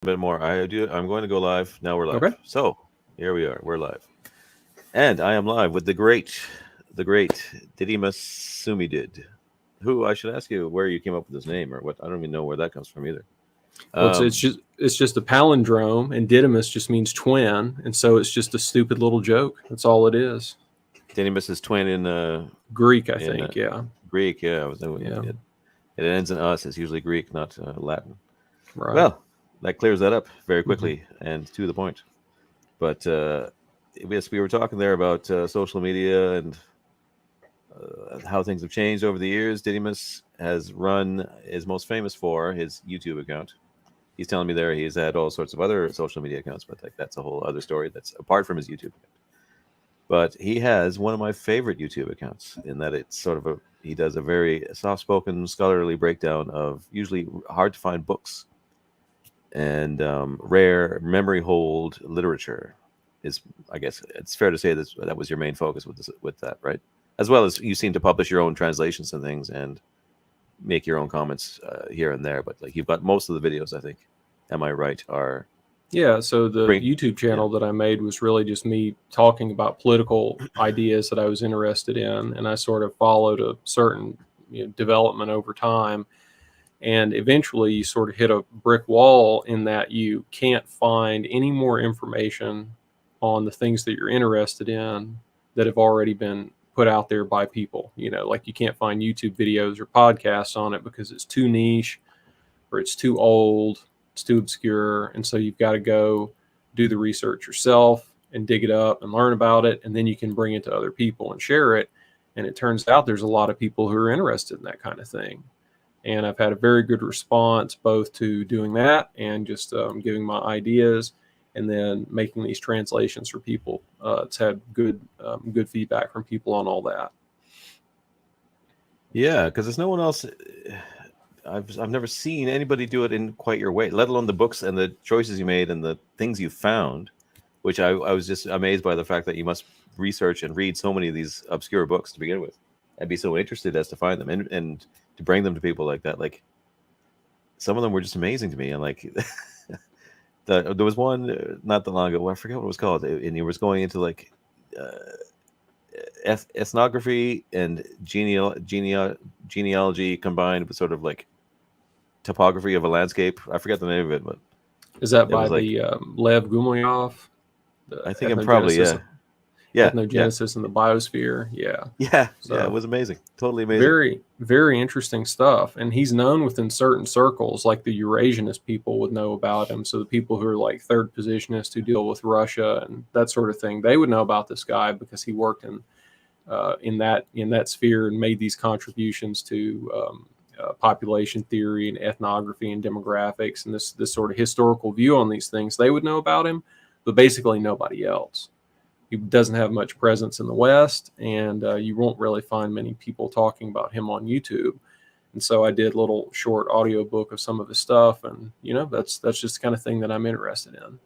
bit more. I'm going to go live. Now we're live. Okay. So here we are. We're live, and I am live with the great Didymus Sumydid, who I should ask you where you came up with his name or what. I don't even know where that comes from either. Well, it's Um, just a palindrome, and Didymus just means twin, and so it's just a stupid little joke. That's all it is. Didymus is twin Greek, I in think. Yeah. Greek. Yeah, Yeah. it ends in us. It's usually Greek, not Latin. Right. Well, that clears that up very Hmm. quickly and to the point. But yes, we were talking there about social media and how things have changed over the years. Didymus is most famous for his YouTube account. He's telling me there he's had all sorts of other social media accounts, but like that's a whole other story that's apart from his YouTube account. But he has one of my favorite YouTube accounts in that it's sort of he does a very soft-spoken scholarly breakdown of usually hard to find books and rare memory hold literature. Is I guess it's fair to say that was your main focus with that, right? As well as you seem to publish your own translations and things and make your own comments here and there. But like you've got most of the videos, I think. Am I right? Are Yeah. So the bring YouTube yeah channel that I made was really just me talking about political ideas that I was interested in, and I sort of followed a certain development over time. And eventually, you sort of hit a brick wall in that you can't find any more information on the things that you're interested in that have already been put out there by people. Like you can't find YouTube videos or podcasts on it because it's too niche or it's too old, it's too obscure. And so you've got to go do the research yourself and dig it up and learn about it. And then you can bring it to other people and share it. And it turns out there's a lot of people who are interested in that kind of thing. And I've had a very good response both to doing that and just giving my ideas and then making these translations for people. It's had good feedback from people on all that. yeah because there's no one else. I've never seen anybody do it in quite your way, let alone the books and the choices you made and the things you found, which I was just amazed by the fact that you must research and read so many of these obscure books to begin with and be so interested as to find them and to bring them to people like that. Like some of them were just amazing to me. And like there was one not that long ago, I forget what it was called, and he was going into like ethnography and genealogy combined with sort of like topography of a landscape. I forget the name of it, but Is that it by was like the Lev Gumilyov, the I think I'm probably yeah, yeah, ethnogenesis in the biosphere? Yeah. yeah. It So was amazing, totally amazing. very, very interesting stuff. And he's known within certain circles, like the Eurasianist people would know about him. So the people who are like third positionists who deal with Russia and that sort of thing, they would know about this guy because he worked in that sphere and made these contributions to population theory and ethnography and demographics and this sort of historical view on these things. They would know about him, but basically nobody else. He doesn't have much presence in the West, and you won't really find many people talking about him on YouTube. And so I did a little short audio book of some of his stuff, and that's just the kind of thing that I'm interested in.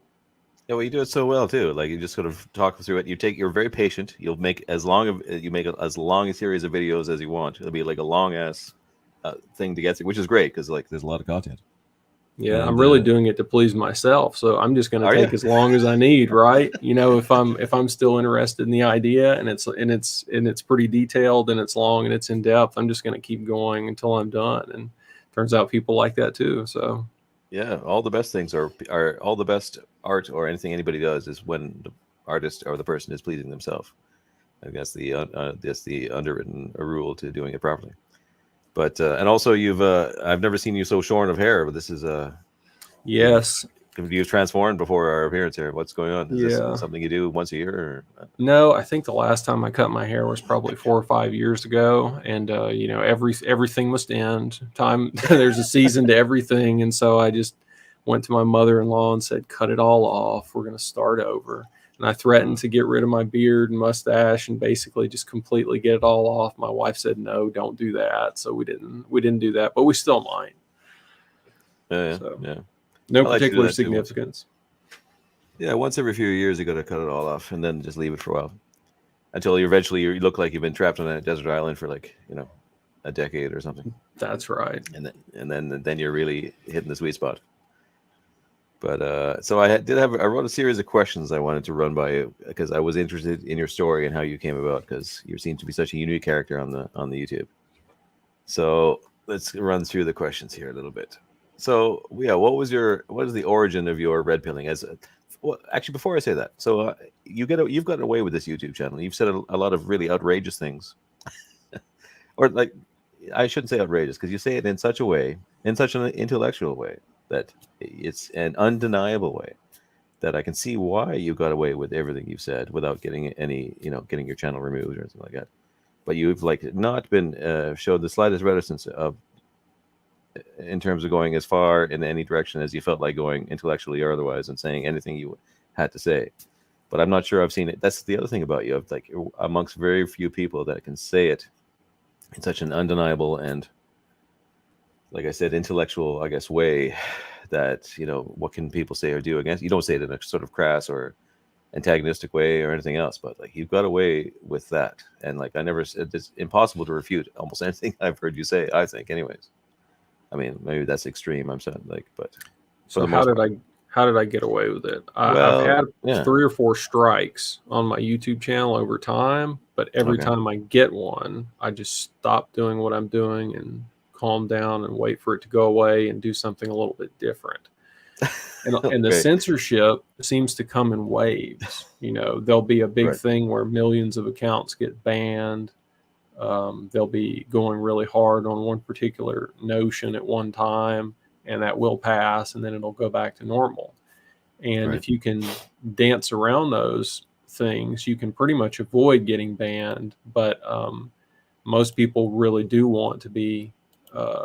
Yeah, well, you do it so well too. Like you just sort of talk through it. You're very patient. You'll make as long a series of videos as you want. It'll be like a long ass thing to get through, which is great because like there's a lot of content. Yeah, I'm And really doing it to please myself, so I'm just going to are you? take as long as I need, right? If I'm still interested in the idea and it's pretty detailed and it's long and it's in depth, I'm just going to keep going until I'm done. And turns out people like that too. So Yeah, all the best things are all the best art or anything anybody does is when the artist or the person is pleasing themselves. I guess that's the underwritten rule to doing it properly. But and also I've never seen you so shorn of hair, but this is you've yes, you've transformed before our appearance here. What's going on? Is this yeah. something you do once a year? Or? No, I think the last time I cut my hair was probably 4 or 5 years ago, and everything must end. Time there's a season to everything, and so I just went to my mother-in-law and said, "Cut it all off. We're going to start over." And I threatened to get rid of my beard and mustache and basically just completely get it all off. My wife said, "No, don't do that." So we didn't do that, but we still might. Yeah, So yeah. no I like to do particular that too. significance. Yeah, once every few years you got to cut it all off and then just leave it for a while until you look like you've been trapped on a desert island for like a decade or something, That's right. and then you're really hitting the sweet spot. But so I wrote a series of questions I wanted to run by you because I was interested in your story and how you came about, because you seem to be such a unique character on the YouTube. So let's run through the questions here a little bit. So yeah, what is the origin of your red pilling? Well, actually, before I say that, so you've gotten away with this YouTube channel. You've said a lot of really outrageous things, or like, I shouldn't say outrageous, because you say it in such a way, in such an intellectual way, that it's an undeniable way that I can see why you got away with everything you've said without getting getting your channel removed or anything like that. But you've like not been showed the slightest reticence of in terms of going as far in any direction as you felt like going, intellectually or otherwise, and saying anything you had to say. But I'm not sure I've seen it. That's the other thing about you. Like, amongst very few people that can say it in such an undeniable and, like I said, intellectual, I guess, way that, what can people say or do against you? Don't say it in a sort of crass or antagonistic way or anything else, but like, you've got away with that. And like, it's impossible to refute almost anything I've heard you say, I think, anyways. I mean, maybe that's extreme. I'm saying, like, but for So the most part. how did I get away with it? I've Well, had yeah. 3 or 4 strikes on my YouTube channel over time, but every Okay. time I get one, I just stop doing what I'm doing and calm down and wait for it to go away and do something a little bit different. And the Okay. censorship seems to come in waves. There'll be a big Right. thing where millions of accounts get banned. They'll be going really hard on one particular notion at one time, and that will pass, and then it'll go back to normal. And Right. if you can dance around those things, you can pretty much avoid getting banned. But most people really do want to be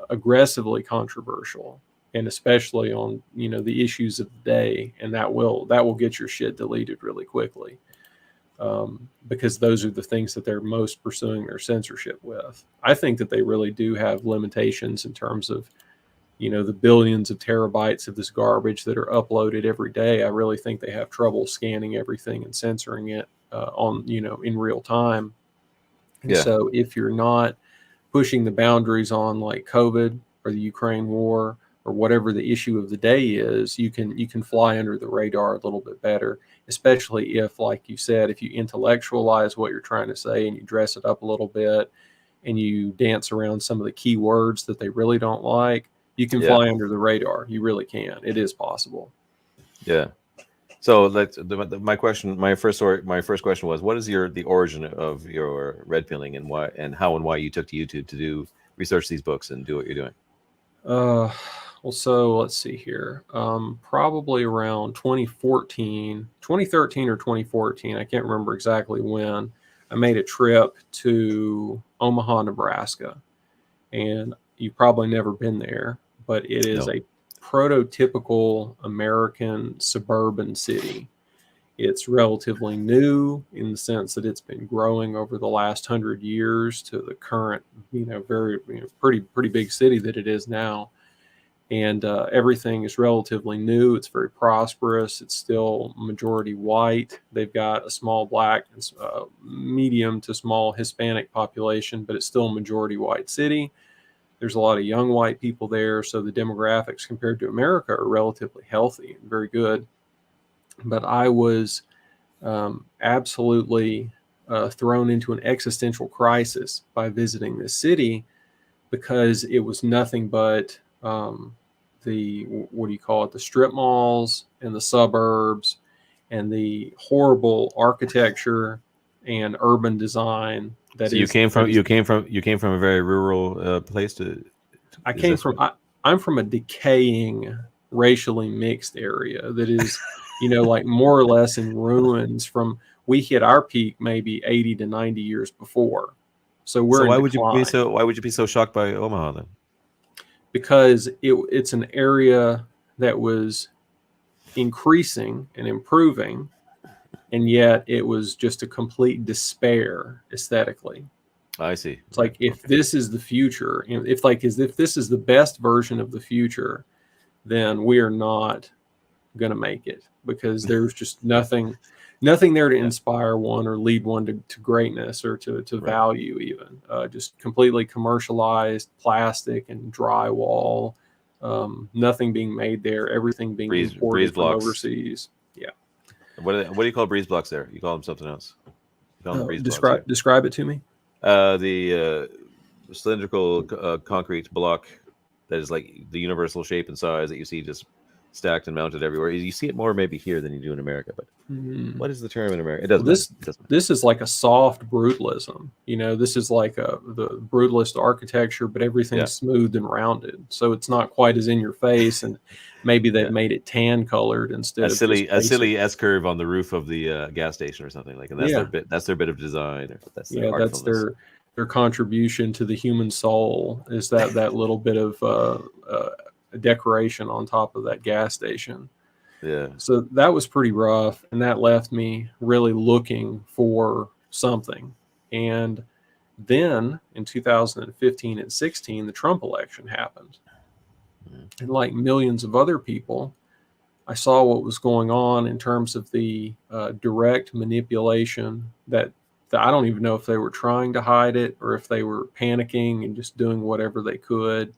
aggressively controversial, and especially on the issues of the day, and that will get your shit deleted really quickly. Because those are the things that they're most pursuing their censorship with. I think that they really do have limitations in terms of, the billions of terabytes of this garbage that are uploaded every day. I really think they have trouble scanning everything and censoring it in real time. And Yeah. so if you're not pushing the boundaries on like COVID or the Ukraine war or whatever the issue of the day is, you can fly under the radar a little bit better, especially if, like you said, if you intellectualize what you're trying to say and you dress it up a little bit and you dance around some of the key words that they really don't like, you can Yeah. fly under the radar. You really can. It is possible. Yeah. So my first question was, what is the origin of your red pilling, and why, and how and why you took to YouTube to do research these books and do what you're doing? Well, so let's see here. Probably around 2013 or 2014. I can't remember exactly when. I made a trip to Omaha, Nebraska, and you've probably never been there, but it is No. a prototypical American suburban city. It's relatively new in the sense that it's been growing over the last 100 years to the current, very pretty big city that it is now. And everything is relatively new. It's very prosperous. It's still majority white. They've got a small black, medium to small Hispanic population, but it's still a majority white city. There's a lot of young white people there, so the demographics compared to America are relatively healthy and very good. But I was absolutely thrown into an existential crisis by visiting this city, because it was nothing but the strip malls and the suburbs and the horrible architecture and urban design that So you is. came from a very rural place I is came this from. what? I'm from a decaying, racially mixed area that is, like more or less in ruins. We hit our peak maybe 80 to 90 years before, so So we're in decline. why would you be so shocked by Omaha then? Because it's an area that was increasing and improving, and yet it was just a complete despair aesthetically. I see. It's Right. like, if Okay. this is the future, if this is the best version of the future, then we are not going to make it, because there's just nothing there to Yeah. inspire one or lead one to greatness or to Right. value even. Just completely commercialized plastic and drywall. Nothing being made there, everything being breeze imported from blocks. overseas. Yeah. What do you call breeze blocks there? You call them something else. You call them breeze blocks. Describe it to me. The cylindrical concrete block that is like the universal shape and size that you see just stacked and mounted everywhere. You see it more maybe here than you do in America, but what is the term in America? It doesn't matter. It doesn't matter. This is like a soft brutalism. This is like the brutalist architecture, but everything's smooth and rounded, so it's not quite as in your face. And maybe they've made it tan colored instead of a silly S curve on the roof of the gas station or something like. And that's their bit of design. Or that's their contribution to the human soul is that little bit of decoration on top of that gas station. Yeah. So that was pretty rough, and that left me really looking for something. And then in 2015 and 16, the Trump election happened. And like millions of other people, I saw what was going on in terms of the direct manipulation that I don't even know if they were trying to hide it or if they were panicking and just doing whatever they could.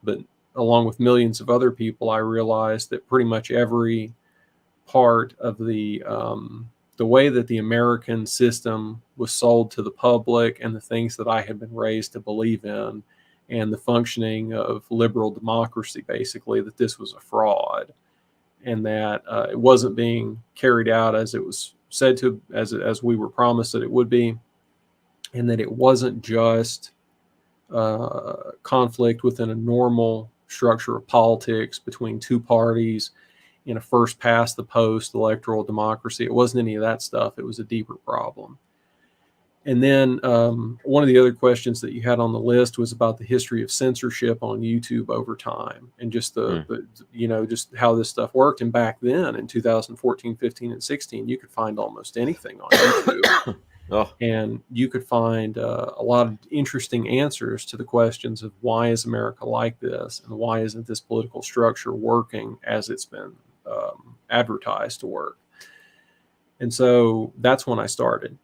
But along with millions of other people, I realized that pretty much every part of the way that the American system was sold to the public and the things that I had been raised to believe in and the functioning of liberal democracy, basically, that this was a fraud and that it wasn't being carried out as it was said to, as we were promised that it would be, and that it wasn't just conflict within a normal structure of politics between two parties in a first past the post electoral democracy. It wasn't any of that stuff. It was a deeper problem. And then one of the other questions that you had on the list was about the history of censorship on YouTube over time and just just how this stuff worked. And back then in 2014, 15, and 16, you could find almost anything on YouTube. And you could find a lot of interesting answers to the questions of why is America like this and why isn't this political structure working as it's been advertised to work. And so that's when I started.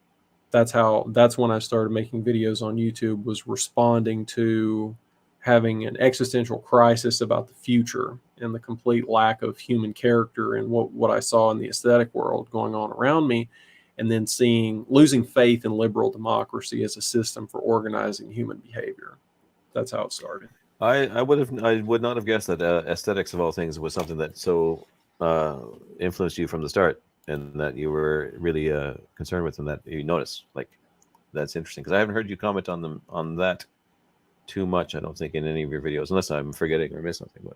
That's when I started making videos on YouTube, was responding to having an existential crisis about the future and the complete lack of human character and what I saw in the aesthetic world going on around me. And then losing faith in liberal democracy as a system for organizing human behavior. That's how it started. I would not have guessed that aesthetics of all things was something that so influenced you from the start, and that you were really concerned with, and that you noticed. Like, that's interesting because I haven't heard you comment on that too much. I don't think in any of your videos, unless I'm forgetting or missed something.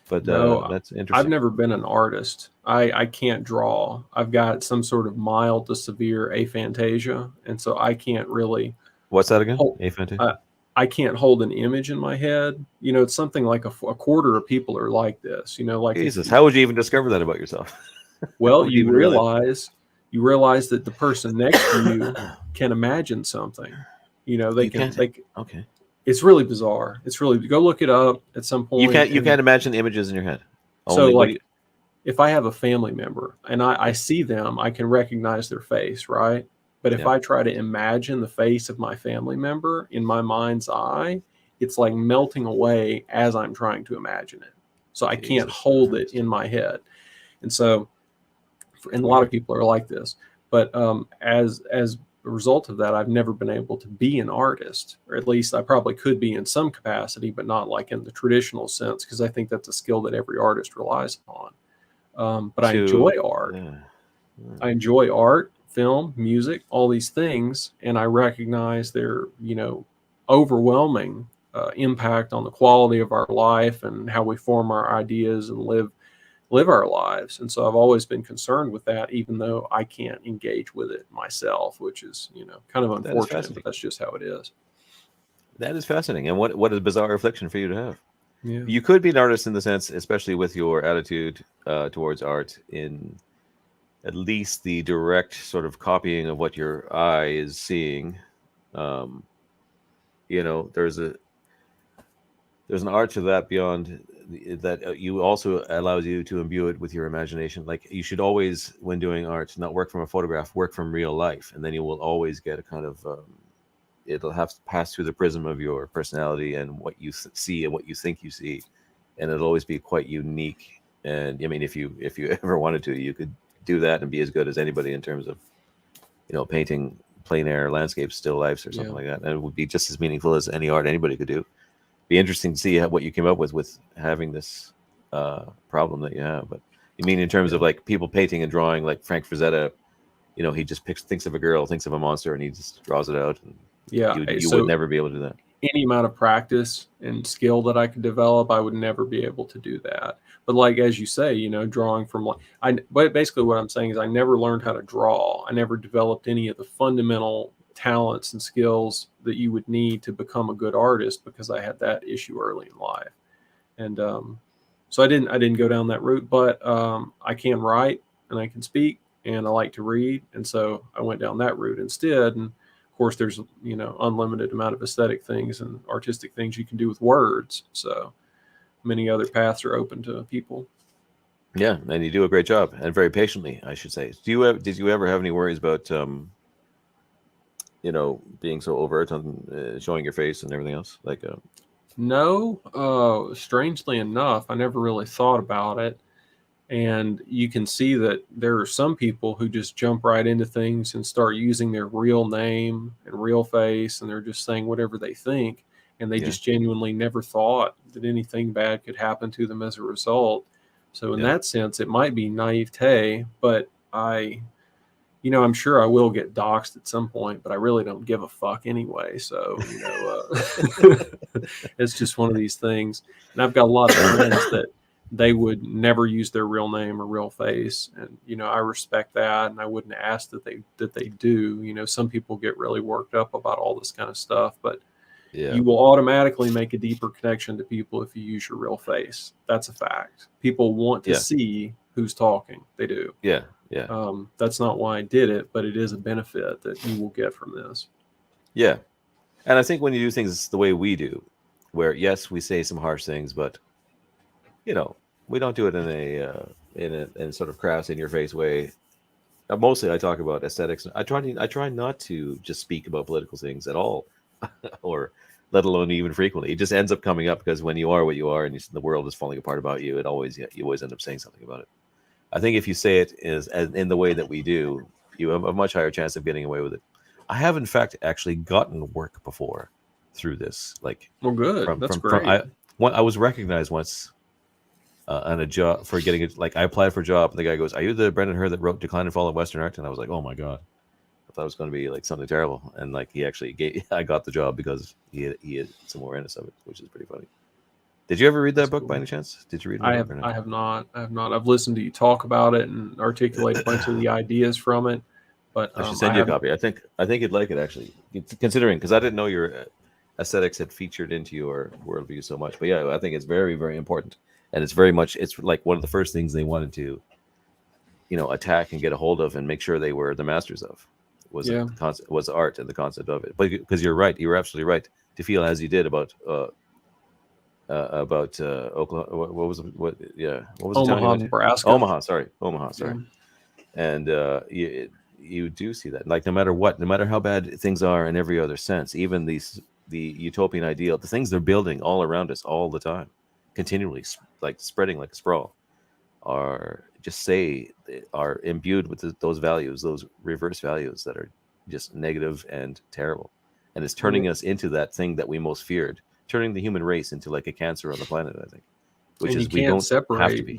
But no, that's interesting. I've never been an artist. I can't draw. I've got some sort of mild to severe aphantasia, and so I can't really. What's that again? Aphantasia? I can't hold an image in my head. It's something like a quarter of people are like this. Like Jesus, how would you even discover that about yourself? Well, you realize that the person next to you can imagine something. They can. Okay. It's really bizarre. It's really, go look it up at some point. You can't imagine images in your head. If I have a family member and I see them, I can recognize their face, right? But if I try to imagine the face of my family member in my mind's eye, it's like melting away as I'm trying to imagine it. So I can't hold it in my head. And so, and a lot of people are like this. But as a result of that, I've never been able to be an artist, or at least I probably could be in some capacity, but not like in the traditional sense, because I think that's a skill that every artist relies upon. But I enjoy art. I enjoy art, film, music, all these things, and I recognize their, overwhelming impact on the quality of our life and how we form our ideas and live our lives. And so I've always been concerned with that, even though I can't engage with it myself, which is, kind of unfortunate, but that's just how it is. That is fascinating. And what a bizarre affliction for you to have. Yeah. You could be an artist in the sense, especially with your attitude towards art, in at least the direct sort of copying of what your eye is seeing. There's an art to that beyond that you also allows you to imbue it with your imagination. Like, you should always, when doing art, not work from a photograph, work from real life, and then you will always get a kind of it'll have to pass through the prism of your personality and what you see and what you think you see, and it'll always be quite unique. And I mean, if you ever wanted to, you could do that and be as good as anybody in terms of, painting plein air landscapes, still lifes, or something like that. And it would be just as meaningful as any art anybody could do. Be interesting to see what you came up with having this problem that you have. But you mean in terms of like people painting and drawing, like Frank Frazetta, he just thinks of a girl, thinks of a monster, and he just draws it out. And Yeah. you would So never be able to do that. any amount of practice and skill that I could develop, I would never be able to do that. But like, as you say, drawing from but basically what I'm saying is I never learned how to draw. I never developed any of the fundamental talents and skills that you would need to become a good artist because I had that issue early in life. And so I didn't go down that route, but I can write and I can speak and I like to read. And so I went down that route instead. And of course, there's unlimited amount of aesthetic things and artistic things you can do with words. So many other paths are open to people. Yeah, and you do a great job, and very patiently, I should say. Did you ever have any worries about being so overt on showing your face and everything else? Like, No, strangely enough, I never really thought about it. And you can see that there are some people who just jump right into things and start using their real name and real face, and they're just saying whatever they think. And they just genuinely never thought that anything bad could happen to them as a result. So in that sense, it might be naivete, but I'm sure I will get doxxed at some point, but I really don't give a fuck anyway. So, it's just one of these things. And I've got a lot of friends that they would never use their real name or real face. And, I respect that. And I wouldn't ask that they do. Some people get really worked up about all this kind of stuff, but you will automatically make a deeper connection to people if you use your real face. That's a fact. People want to see who's talking. They do. Yeah. That's not why I did it, but it is a benefit that you will get from this. Yeah. And I think when you do things the way we do, where yes, we say some harsh things, but we don't do it in a sort of crass, in your face way. Mostly, I talk about aesthetics. I try not to just speak about political things at all, or let alone even frequently. It just ends up coming up because when you are what you are and the world is falling apart about you, you always end up saying something about it. I think if you say it as in the way that we do, you have a much higher chance of getting away with it. I have, in fact, actually gotten work before through this. Like, well, good. That's great. I was recognized once on a job for getting it. Like, I applied for a job, and the guy goes, "Are you the Brendan Hur that wrote Decline and Fall of Western Art?" And I was like, "Oh my god." I thought it was going to be like something terrible, and like he actually I got the job because he had some awareness of it, which is pretty funny. Did you ever read that book by any chance? Did you read it? I have not. I've listened to you talk about it and articulate a bunch of the ideas from it. But I should send you a copy. I think you'd like it, actually, considering, because I didn't know your aesthetics had featured into your worldview so much. But yeah, I think it's very, very important, and it's like one of the first things they wanted to, attack and get a hold of and make sure they were the masters of was art and the concept of it. But because you're right, you were absolutely right to feel as you did about Oklahoma. What was Omaha, Nebraska. Omaha, sorry. Yeah. And you do see that, like, no matter how bad things are in every other sense, even the utopian ideal, the things they're building all around us all the time, continually, like spreading like a sprawl, are imbued with those values, those reverse values that are just negative and terrible, and it's turning us into that thing that we most feared, turning the human race into like a cancer on the planet, I think. Which is, we don't have to be.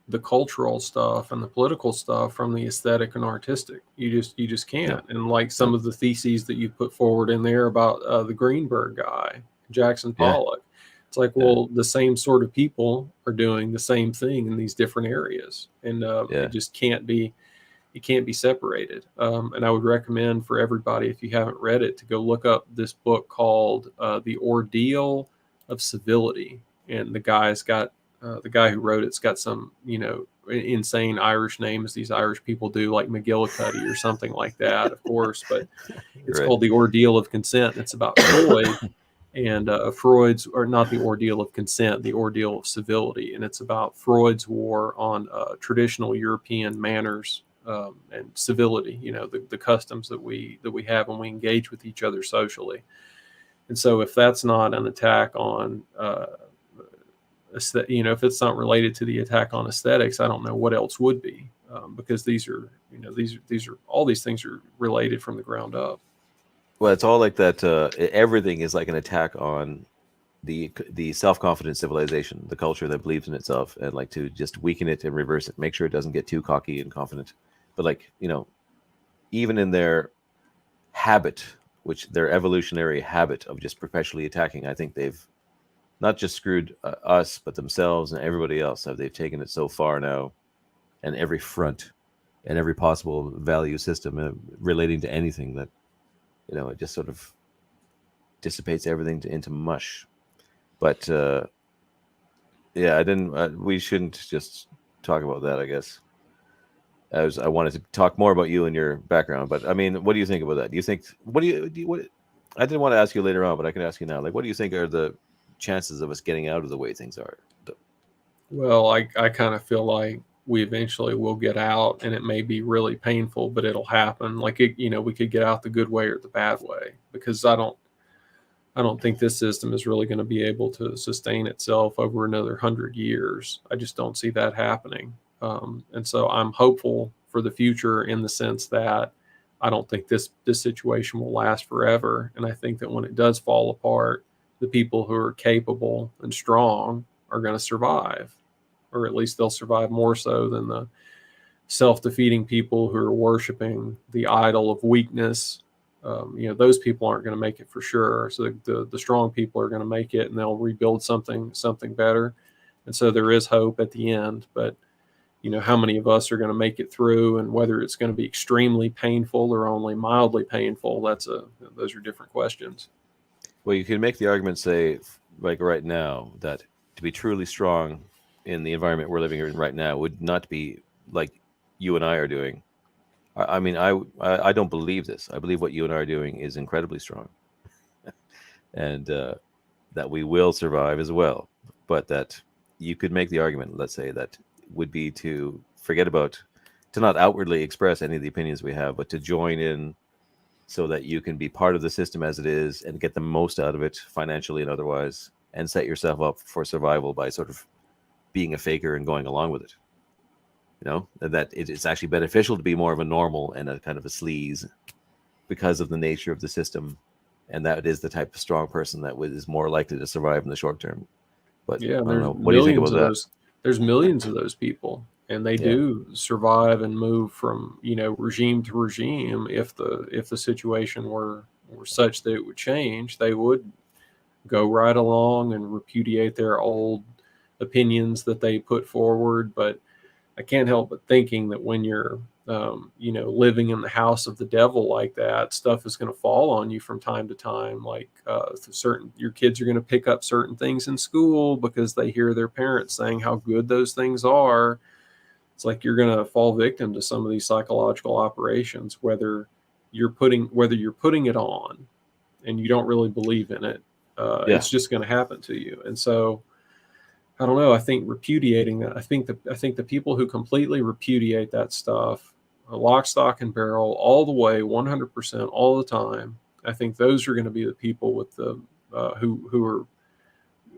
The cultural stuff and the political stuff from the aesthetic and artistic. You just can't. Yeah. And like some of the theses that you put forward in there about the Greenberg guy, Jackson Pollock, it's like, well, the same sort of people are doing the same thing in these different areas, and it just can't be. It can't be separated. And I would recommend for everybody, if you haven't read it, to go look up this book called "The Ordeal of Civility," and the guy who wrote it's got some, insane Irish name, as these Irish people do, like McGillicuddy or something like that, of course. But it's called The Ordeal of Consent. It's about Freud and Freud's, or not The Ordeal of Consent, The Ordeal of Civility. And it's about Freud's war on traditional European manners and civility, the customs that we have when we engage with each other socially. And so if that's not an attack on if it's not related to the attack on aesthetics, I don't know what else would be, because these are all these things are related from the ground up. Well, it's all like that. Everything is like an attack on the self-confident civilization, the culture that believes in itself, and like to just weaken it and reverse it, make sure it doesn't get too cocky and confident. But like, even in their habit, which their evolutionary habit of just perpetually attacking, I think they've not just screwed us, but themselves and everybody else. They've taken it so far now, and every front and every possible value system relating to anything that it just sort of dissipates everything into mush. But yeah, I didn't. We shouldn't just talk about that, I guess. I wanted to talk more about you and your background, but I mean, what do you think about that? Do you think what I didn't want to ask you later on, but I can ask you now. Like, what do you think are the chances of us getting out of the way things are? Well, I kind of feel like we eventually will get out, and it may be really painful, but it'll happen. Like we could get out the good way or the bad way, because I don't think this system is really going to be able to sustain itself over another 100 years. I just don't see that happening. And so I'm hopeful for the future, in the sense that I don't think this situation will last forever. And I think that when it does fall apart, the people who are capable and strong are going to survive, or at least they'll survive more so than the self-defeating people who are worshiping the idol of weakness. Those people aren't going to make it for sure. So the strong people are going to make it, and they'll rebuild something better. And so there is hope at the end. But how many of us are going to make it through, and whether it's going to be extremely painful or only mildly painful, those are different questions. Well, you can make the argument, say, like right now, that to be truly strong in the environment we're living in right now would not be like you and I are doing. I mean, I don't believe this. I believe what you and I are doing is incredibly strong, and that we will survive as well. But that you could make the argument, let's say, that would be to not outwardly express any of the opinions we have, but to join in so that you can be part of the system as it is and get the most out of it financially and otherwise, and set yourself up for survival by sort of being a faker and going along with it. And that it's actually beneficial to be more of a normal and a kind of a sleaze because of the nature of the system. And that is the type of strong person that is more likely to survive in the short term. But Yeah, I don't there's know. What do you think millions about of that? those. There's millions of those people, and they Yeah. do survive and move from regime to regime. If the situation were such that it would change, they would go right along and repudiate their old opinions that they put forward. But I can't help but thinking that when you're living in the house of the devil like that, stuff is going to fall on you from time to time. Like your kids are going to pick up certain things in school because they hear their parents saying how good those things are. It's like you're going to fall victim to some of these psychological operations, whether you're putting it on and you don't really believe in it. Yeah. It's just going to happen to you. And so I don't know. I think repudiating that. I think the people who completely repudiate that stuff, lock, stock, and barrel, all the way, 100%, all the time. I think those are going to be the people with the who are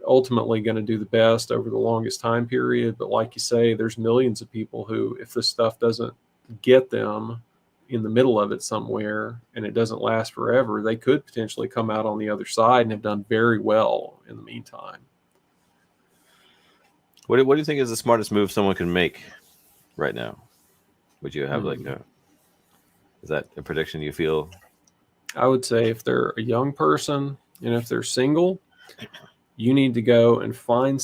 ultimately going to do the best over the longest time period. But like you say, there's millions of people who, if this stuff doesn't get them in the middle of it somewhere and it doesn't last forever, they could potentially come out on the other side and have done very well in the meantime. What do you think is the smartest move someone can make right now? Would you have is that a prediction you feel? I would say if they're a young person and if they're single, you need to go and find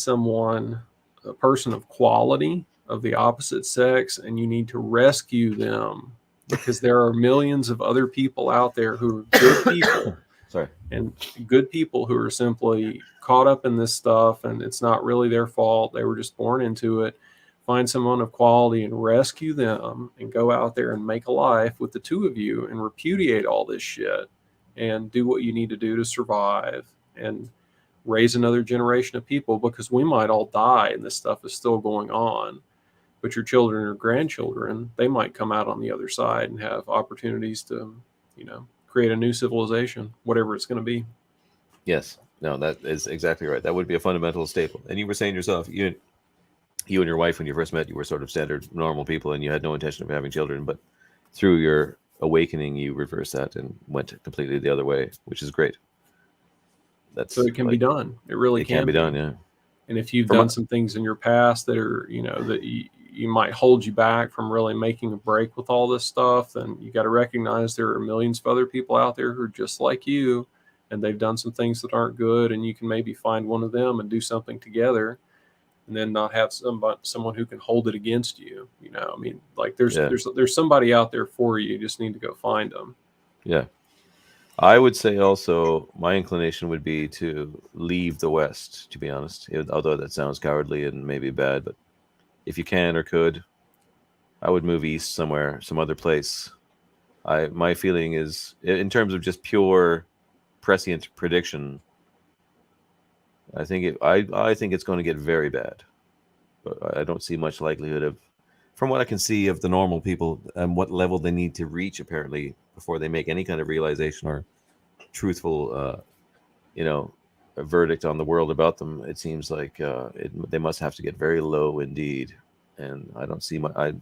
a person of quality of the opposite sex, and you need to rescue them, because there are millions of other people out there who are good people. Sorry. And good people who are simply caught up in this stuff, and it's not really their fault. They were just born into it. Find someone of quality and rescue them, and go out there and make a life with the two of you and repudiate all this shit and do what you need to do to survive and raise another generation of people, because we might all die and this stuff is still going on. But your children or grandchildren, they might come out on the other side and have opportunities to, create a new civilization, whatever it's going to be. Yes. No, that is exactly right. That would be a fundamental staple. And you were saying yourself, you and your wife, when you first met, you were sort of standard normal people, and you had no intention of having children. But through your awakening, you reversed that and went completely the other way, which is great. So That's it can be like done. It really it can can be done. be. Yeah. And if you've From done some things in your past that are, that you might hold you back from really making a break with all this stuff, then you got to recognize there are millions of other people out there who are just like you, and they've done some things that aren't good, and you can maybe find one of them and do something together, and then not have someone who can hold it against you. I mean, like yeah, there's somebody out there for you. You just need to go find them. yeah. I would say also my inclination would be to leave the West. To be honest, although that sounds cowardly and maybe bad, but if you can or could, I would move east somewhere, some other place. My feeling is, in terms of just pure prescient prediction, I think it's going to get very bad. But I don't see much likelihood of, from what I can see of the normal people and what level they need to reach apparently before they make any kind of realization or truthful, you know, a verdict on the world about them. It seems like they must have to get very low indeed. And I don't see my.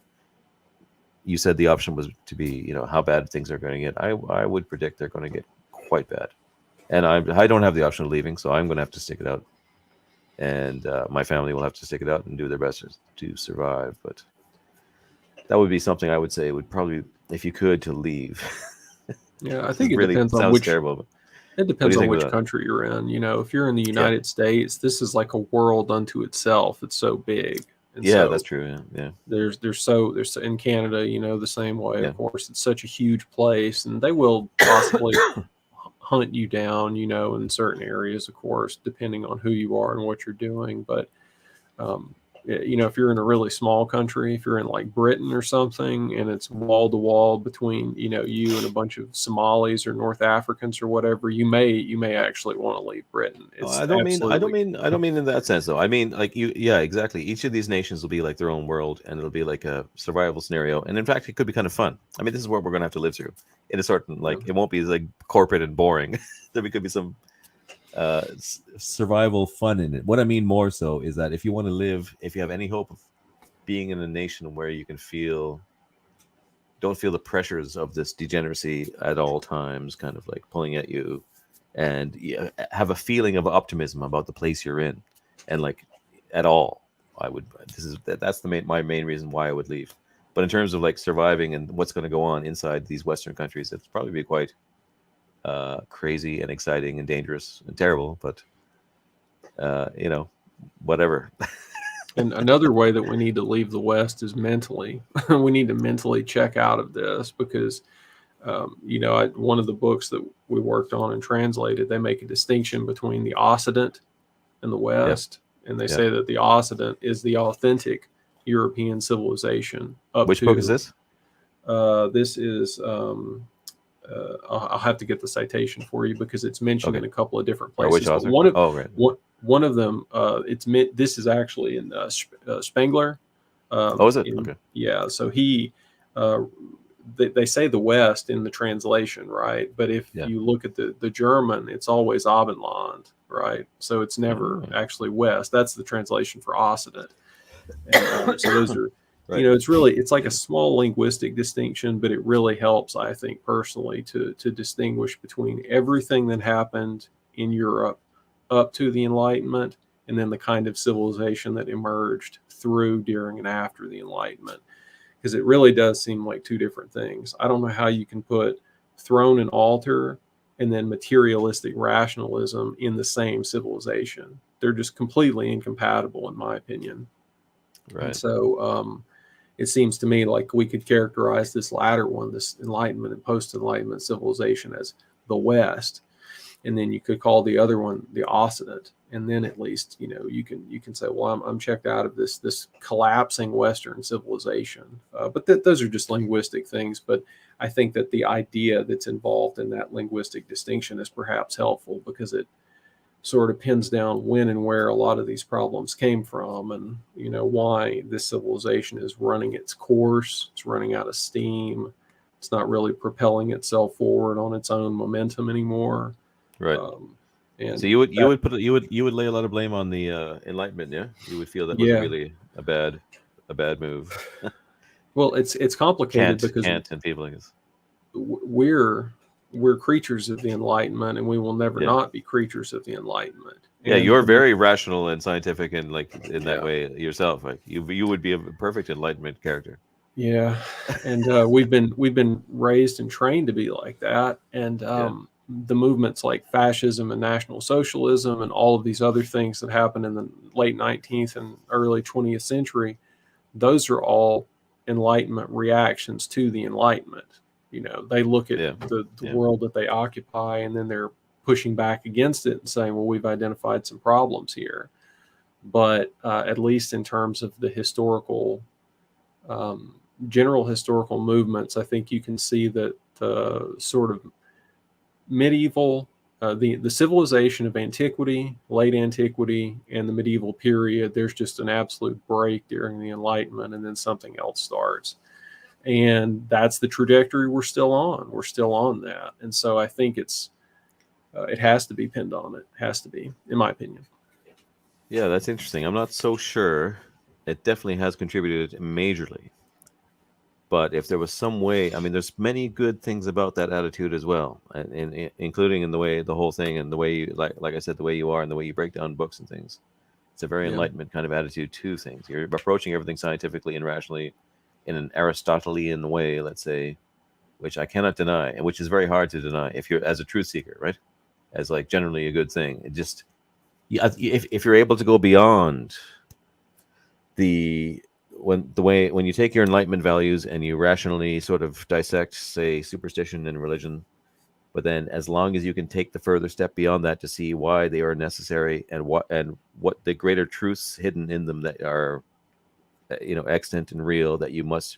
You said the option was to be, how bad things are going to get. I would predict they're going to get quite bad, and I don't have the option of leaving, so I'm going to have to stick it out, and my family will have to stick it out and do their best to survive. But that would be something I would say would probably, if you could, to leave. Yeah, I This think it really depends on sounds which terrible, but It what do depends you on think which about that? country you're in. If you're in the Yeah, United States, this is like a world unto itself. It's so big, and yeah, that's so true. Yeah, yeah, there's in Canada, the same way. yeah, Of course, it's such a huge place, and they will possibly hunt you down, in certain areas, of course, depending on who you are and what you're doing. But um, if you're in a really small country, if you're in like Britain or something, and it's wall to wall between you and a bunch of Somalis or North Africans or whatever, you may actually want to leave Britain. Oh, It's absolutely I don't mean in that sense though. I mean like yeah, exactly. Each of these nations will be like their own world, and it'll be like a survival scenario. And in fact, it could be kind of fun. I mean, this is what we're going to have to live through in a certain, yeah. like, it won't be like corporate and boring. There could be some survival fun in it. What I mean more so is that if you want to live, if you have any hope of being in a nation where you can don't feel the pressures of this degeneracy at all times, kind of like pulling at you, and have a feeling of optimism about the place you're in, and like at all, I would. That's my main reason why I would leave. But in terms of like surviving and what's going to go on inside these Western countries, it's probably be quite crazy and exciting and dangerous and terrible. But whatever. And another way that we need to leave the West is mentally. We need to mentally check out of this because, one of the books that we worked on and translated, they make a distinction between the Occident and the Yep. West. And they Yep. say that the Occident is the authentic European civilization up Which book is to, this? this is, I'll have to get the citation for you because it's mentioned Okay. in a couple of different Or which places. But author? Oh, right. one of them, it's meant. This is actually in Spengler. Oh, is it? Okay. Yeah, so uh, they say the West in the translation, right? But if Yeah. you look at the German, it's always Abendland, right? So it's never Oh. actually West. That's the translation for Occident. And so those are, Right. it's like a small linguistic distinction, but it really helps, I think, personally, to distinguish between everything that happened in Europe up to the Enlightenment, and then the kind of civilization that emerged through, during, and after the Enlightenment. Because it really does seem like two different things. I don't know how you can put throne and altar and then materialistic rationalism in the same civilization. They're just completely incompatible, in my opinion. And Right. so it seems to me like we could characterize this latter one, this Enlightenment and post-Enlightenment civilization, as the West, and then you could call the other one the Occident. And then at least you can say, well, I'm checked out of this collapsing Western civilization. But those are just linguistic things. But I think that the idea that's involved in that linguistic distinction is perhaps helpful because it sort of pins down when and where a lot of these problems came from, and why this civilization is running its course. It's running out of steam. It's not really propelling itself forward on its own momentum anymore. Right. um, And So you would that, you would lay a lot of blame on the Enlightenment, yeah? You would feel that was yeah, really a bad move. well, it's complicated because Kant and people, I guess. we're creatures of the Enlightenment, and we will never Yeah. not be creatures of the Enlightenment. Yeah, And you're very rational and scientific and like in that yeah, way yourself. Like you would be a perfect Enlightenment character. yeah, and we've been raised and trained to be like that, and Yeah. the movements like fascism and National Socialism and all of these other things that happened in the late 19th and early 20th century, those are all Enlightenment reactions to the Enlightenment. You know, they look at Yeah. the Yeah. world that they occupy, and then they're pushing back against it and saying, well, we've identified some problems here. But at least in terms of the historical, um, general historical movements, I think you can see that the sort of medieval, the civilization of antiquity, late antiquity, and the medieval period, there's just an absolute break during the Enlightenment, and then something else starts. And that's the trajectory we're still on. We're still on that. And so I think it has to be pinned on it. Has to be, in my opinion. Yeah, that's interesting. I'm not so sure. It definitely has contributed majorly. But if there was some way, I mean, there's many good things about that attitude as well, and including in the way the whole thing and the way you like I said, the way you are and the way you break down books and things. It's a very Yeah. Enlightenment kind of attitude to things. You're approaching everything scientifically and rationally in an Aristotelian way, let's say, which I cannot deny, and which is very hard to deny if you're as a truth seeker, right? As like generally a good thing. It just if you're able to go beyond the when you take your Enlightenment values and you rationally sort of dissect, say, superstition and religion, but then as long as you can take the further step beyond that to see why they are necessary and what the greater truths hidden in them that are extant and real that you must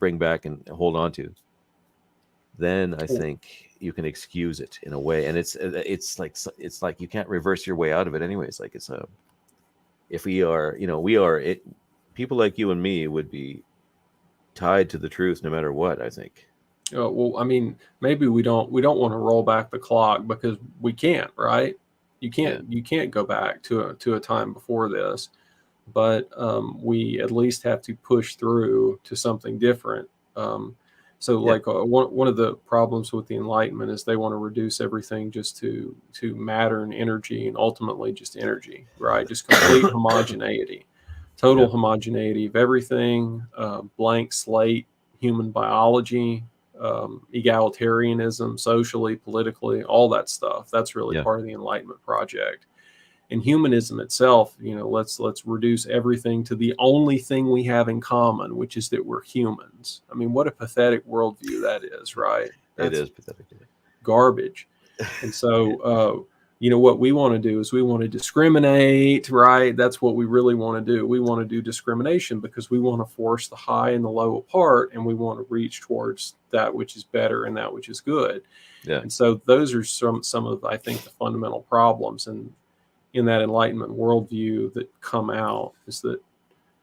bring back and hold on to, then I think you can excuse it in a way. And it's like you can't reverse your way out of it anyways. Like it's a if we are we are it people like you and me would be tied to the truth no matter what, I think. Well, I mean, maybe we don't want to roll back the clock because we can't, right? Yeah. You can't go back to a time before this, but we at least have to push through to something different. So, Yeah. like one of the problems with the Enlightenment is they want to reduce everything just to matter and energy, and ultimately just energy, right? Just complete homogeneity, total Yeah. homogeneity of everything, blank slate, human biology, egalitarianism, socially, politically, all that stuff. That's really Yeah. part of the Enlightenment project. And humanism itself, let's reduce everything to the only thing we have in common, which is that we're humans. I mean, what a pathetic worldview that is, right? It That's is pathetic. garbage. And so, what we want to do is we want to discriminate, right? That's what we really want to do. We want to do discrimination because we want to force the high and the low apart, and we want to reach towards that which is better and that which is good. Yeah. And so those are some of, I think, the fundamental problems in that Enlightenment worldview that come out, is that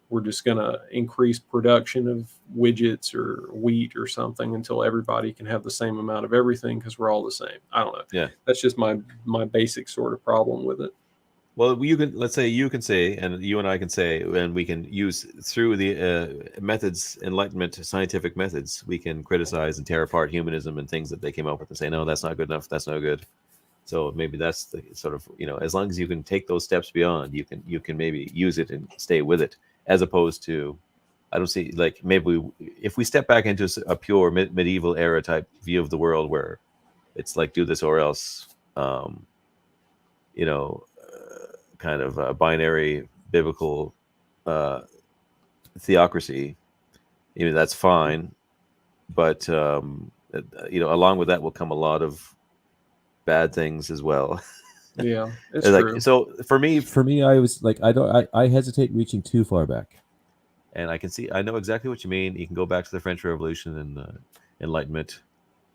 we're just going to increase production of widgets or wheat or something until everybody can have the same amount of everything because we're all the same. I don't know. Yeah. That's just my basic sort of problem with it. Well, let's say you can say, and you and I can say, and we can use through the methods, Enlightenment scientific methods, we can criticize and tear apart humanism and things that they came up with and say, no, that's not good enough. That's no good. So maybe that's the sort of, as long as you can take those steps beyond, you can maybe use it and stay with it, as opposed to, I don't see, like, maybe if we step back into a pure medieval era type view of the world where it's like do this or else, you know, kind of a binary biblical theocracy, that's fine. But, along with that will come a lot of bad things as well. Yeah, it's Like, true. so for me, I was like, I hesitate reaching too far back. and I know exactly what you mean. You can go back to the French Revolution and Enlightenment,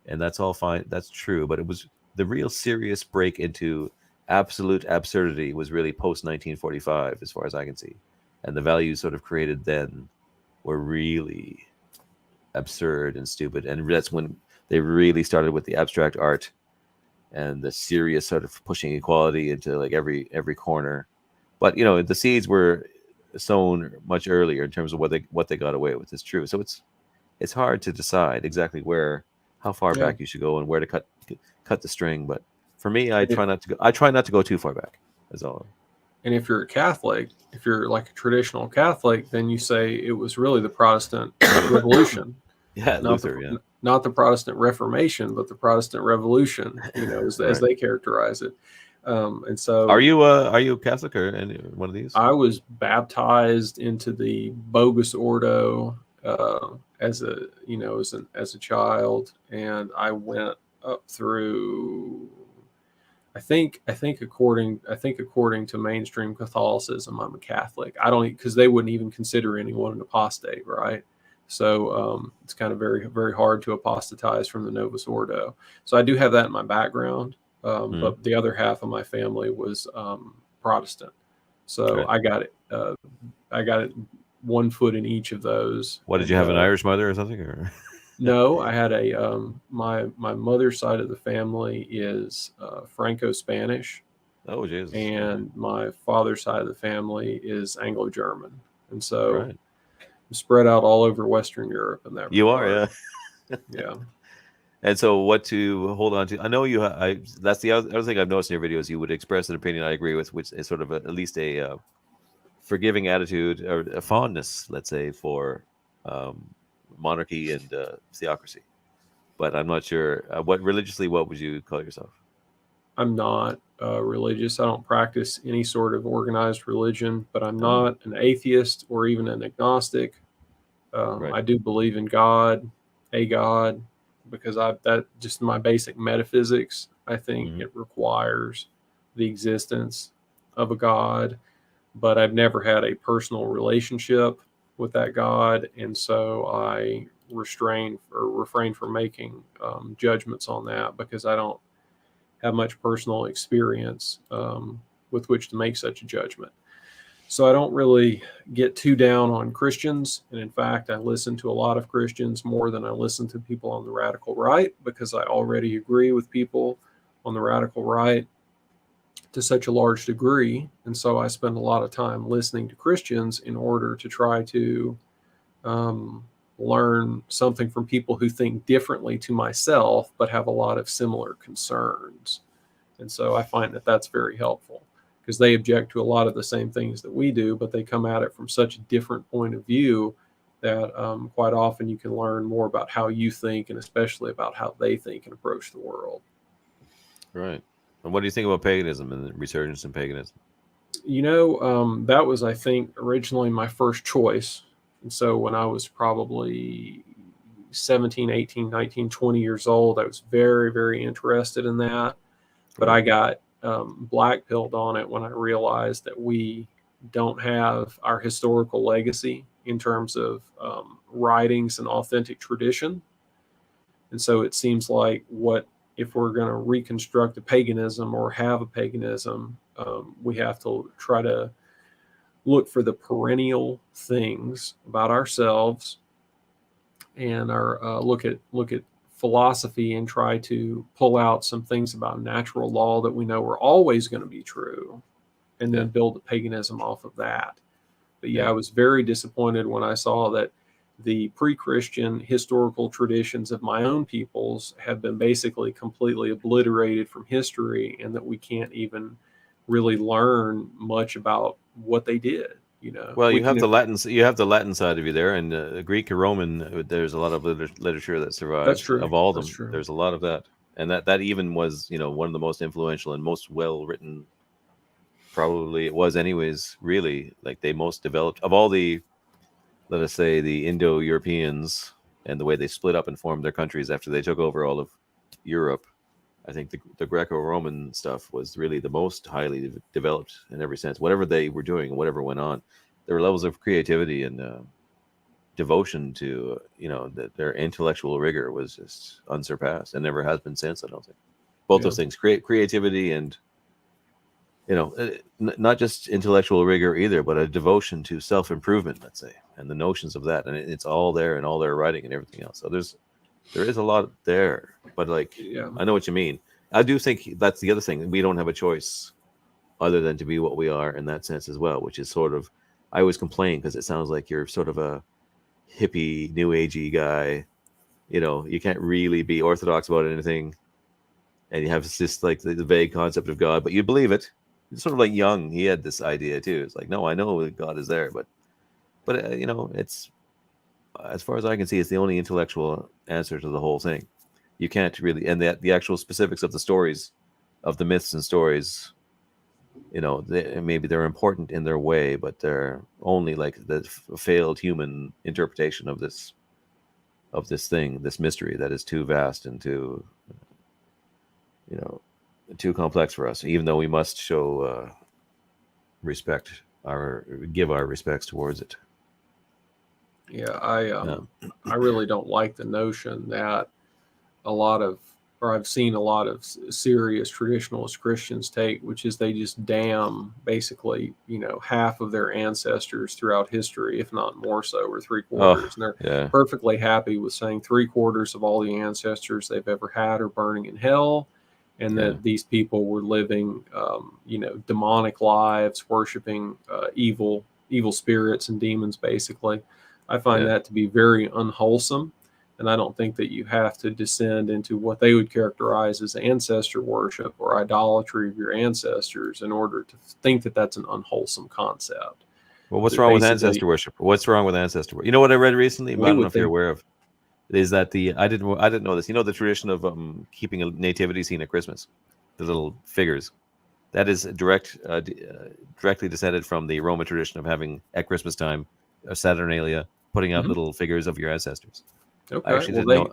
and that's all fine. That's true. But it was the real serious break into absolute absurdity was really post 1945, as far as I can see. And the values sort of created then were really absurd and stupid. And that's when they really started with the abstract art and the serious sort of pushing equality into like every corner. But you know, the seeds were sown much earlier in terms of what they got away with is true. So it's hard to decide exactly how far Yeah. back you should go and where to cut the string. But for me, I And if, try not to go too far back. That's all. and if you're a Catholic, if you're like a traditional Catholic, then you say it was really the Protestant Revolution, Yeah, not Luther. Yeah, not the Protestant Reformation, but the Protestant Revolution. As right. they characterize it. And so, Are you Catholic or any one of these? I was baptized into the bogus Ordo as a child, and I went up through. I think according to mainstream Catholicism, I'm a Catholic. I don't, because they wouldn't even consider anyone an apostate, right? So it's kind of very, very hard to apostatize from the Novus Ordo. So I do have that in my background, but the other half of my family was Protestant. So Right. I got it. I got it 1 foot in each of those. What did you have, an Irish mother or something? Or No, I had my mother's side of the family is Franco-Spanish, oh Jesus! and my father's side of the family is Anglo-German, and so Right. I'm spread out all over Western Europe in that You regard. are, yeah. Yeah. And so, what to hold on to? I know you. That's the other thing I've noticed in your videos. You would express an opinion I agree with, which is sort of at least a forgiving attitude or a fondness, let's say, for monarchy and theocracy. But I'm not sure what religiously. What would you call yourself? I'm not religious. I don't practice any sort of organized religion, but I'm Oh, not an atheist or even an agnostic. right. I do believe in God, a God, because that just my basic metaphysics. I think Mhm. it requires the existence of a God, but I've never had a personal relationship with that God, and so I refrain from making judgments on that because I don't have much personal experience with which to make such a judgment. So I don't really get too down on Christians. And in fact, I listen to a lot of Christians more than I listen to people on the radical right, because I already agree with people on the radical right to such a large degree. And so I spend a lot of time listening to Christians in order to try to learn something from people who think differently to myself, but have a lot of similar concerns. And so I find that that's very helpful because they object to a lot of the same things that we do, but they come at it from such a different point of view that quite often you can learn more about how you think and especially about how they think and approach the world. Right. And what do you think about paganism and the resurgence in paganism? That was, I think, originally my first choice. And so when I was probably 17, 18, 19, 20 years old, I was very, very interested in that. But Right. I got blackpilled on it when I realized that we don't have our historical legacy in terms of writings and authentic tradition. And so it seems like what if we're going to reconstruct a paganism or have a paganism, we have to try to look for the perennial things about ourselves and our look at philosophy and try to pull out some things about natural law that we know are always going to be true, and then Yeah. build the paganism off of that. But yeah, Yeah. I was very disappointed when I saw that the pre-Christian historical traditions of my own peoples have been basically completely obliterated from history, and that we can't even really learn much about what they did. Well, We you have can. the Latin. You have the Latin side of you there, and Greek and Roman. There's a lot of literature that That's survives true. of all of That's them. true. There's a lot of that, and that even was one of the most influential and most well written. Probably it was, anyways. Really, like they most developed of all the, let us say, the Indo-Europeans and the way they split up and formed their countries after they took over all of Europe. I think the Greco-Roman stuff was really the most highly developed in every sense. Whatever they were doing and whatever went on, there were levels of creativity and devotion to their intellectual rigor was just unsurpassed and never has been since. I don't think both Yeah. those things, creativity and not just intellectual rigor either, but a devotion to self-improvement, let's say, and the notions of that, and it's all there in all their writing and everything else. So there is a lot there, but like Yeah. I know what you mean. I do think that's the other thing. We don't have a choice other than to be what we are in that sense as well, which is sort of, I always complain because it sounds like you're sort of a hippie, new agey guy. You can't really be orthodox about anything, and you have just like the vague concept of God, but you believe it. It's sort of like Jung. He had this idea too. It's like, no, I know that God is there, but it's, as far as I can see, it's the only intellectual answer to the whole thing. You can't really, and the actual specifics of the stories, of the myths and stories, maybe they're important in their way, but they're only like the failed human interpretation of this thing, this mystery that is too vast and too complex for us. Even though we must show give our respects towards it. Yeah, I really don't like the notion that I've seen a lot of serious traditionalist Christians take, which is they just damn basically, half of their ancestors throughout history, if not more so, or 3/4. And they're perfectly happy with saying 3/4 of all the ancestors they've ever had are burning in hell, and that these people were living, demonic lives, worshiping evil spirits and demons, basically. I find that to be very unwholesome. And I don't think that you have to descend into what they would characterize as ancestor worship or idolatry of your ancestors in order to think that that's an unwholesome concept. Well, what's wrong with ancestor worship? What's wrong with ancestor worship? You know what I read recently? I don't know if you're aware of. Is that I didn't know this. The tradition of keeping a nativity scene at Christmas, the little figures, that is directly descended from the Roman tradition of having at Christmas time a Saturnalia, putting out little figures of your ancestors. Okay. I actually didn't know.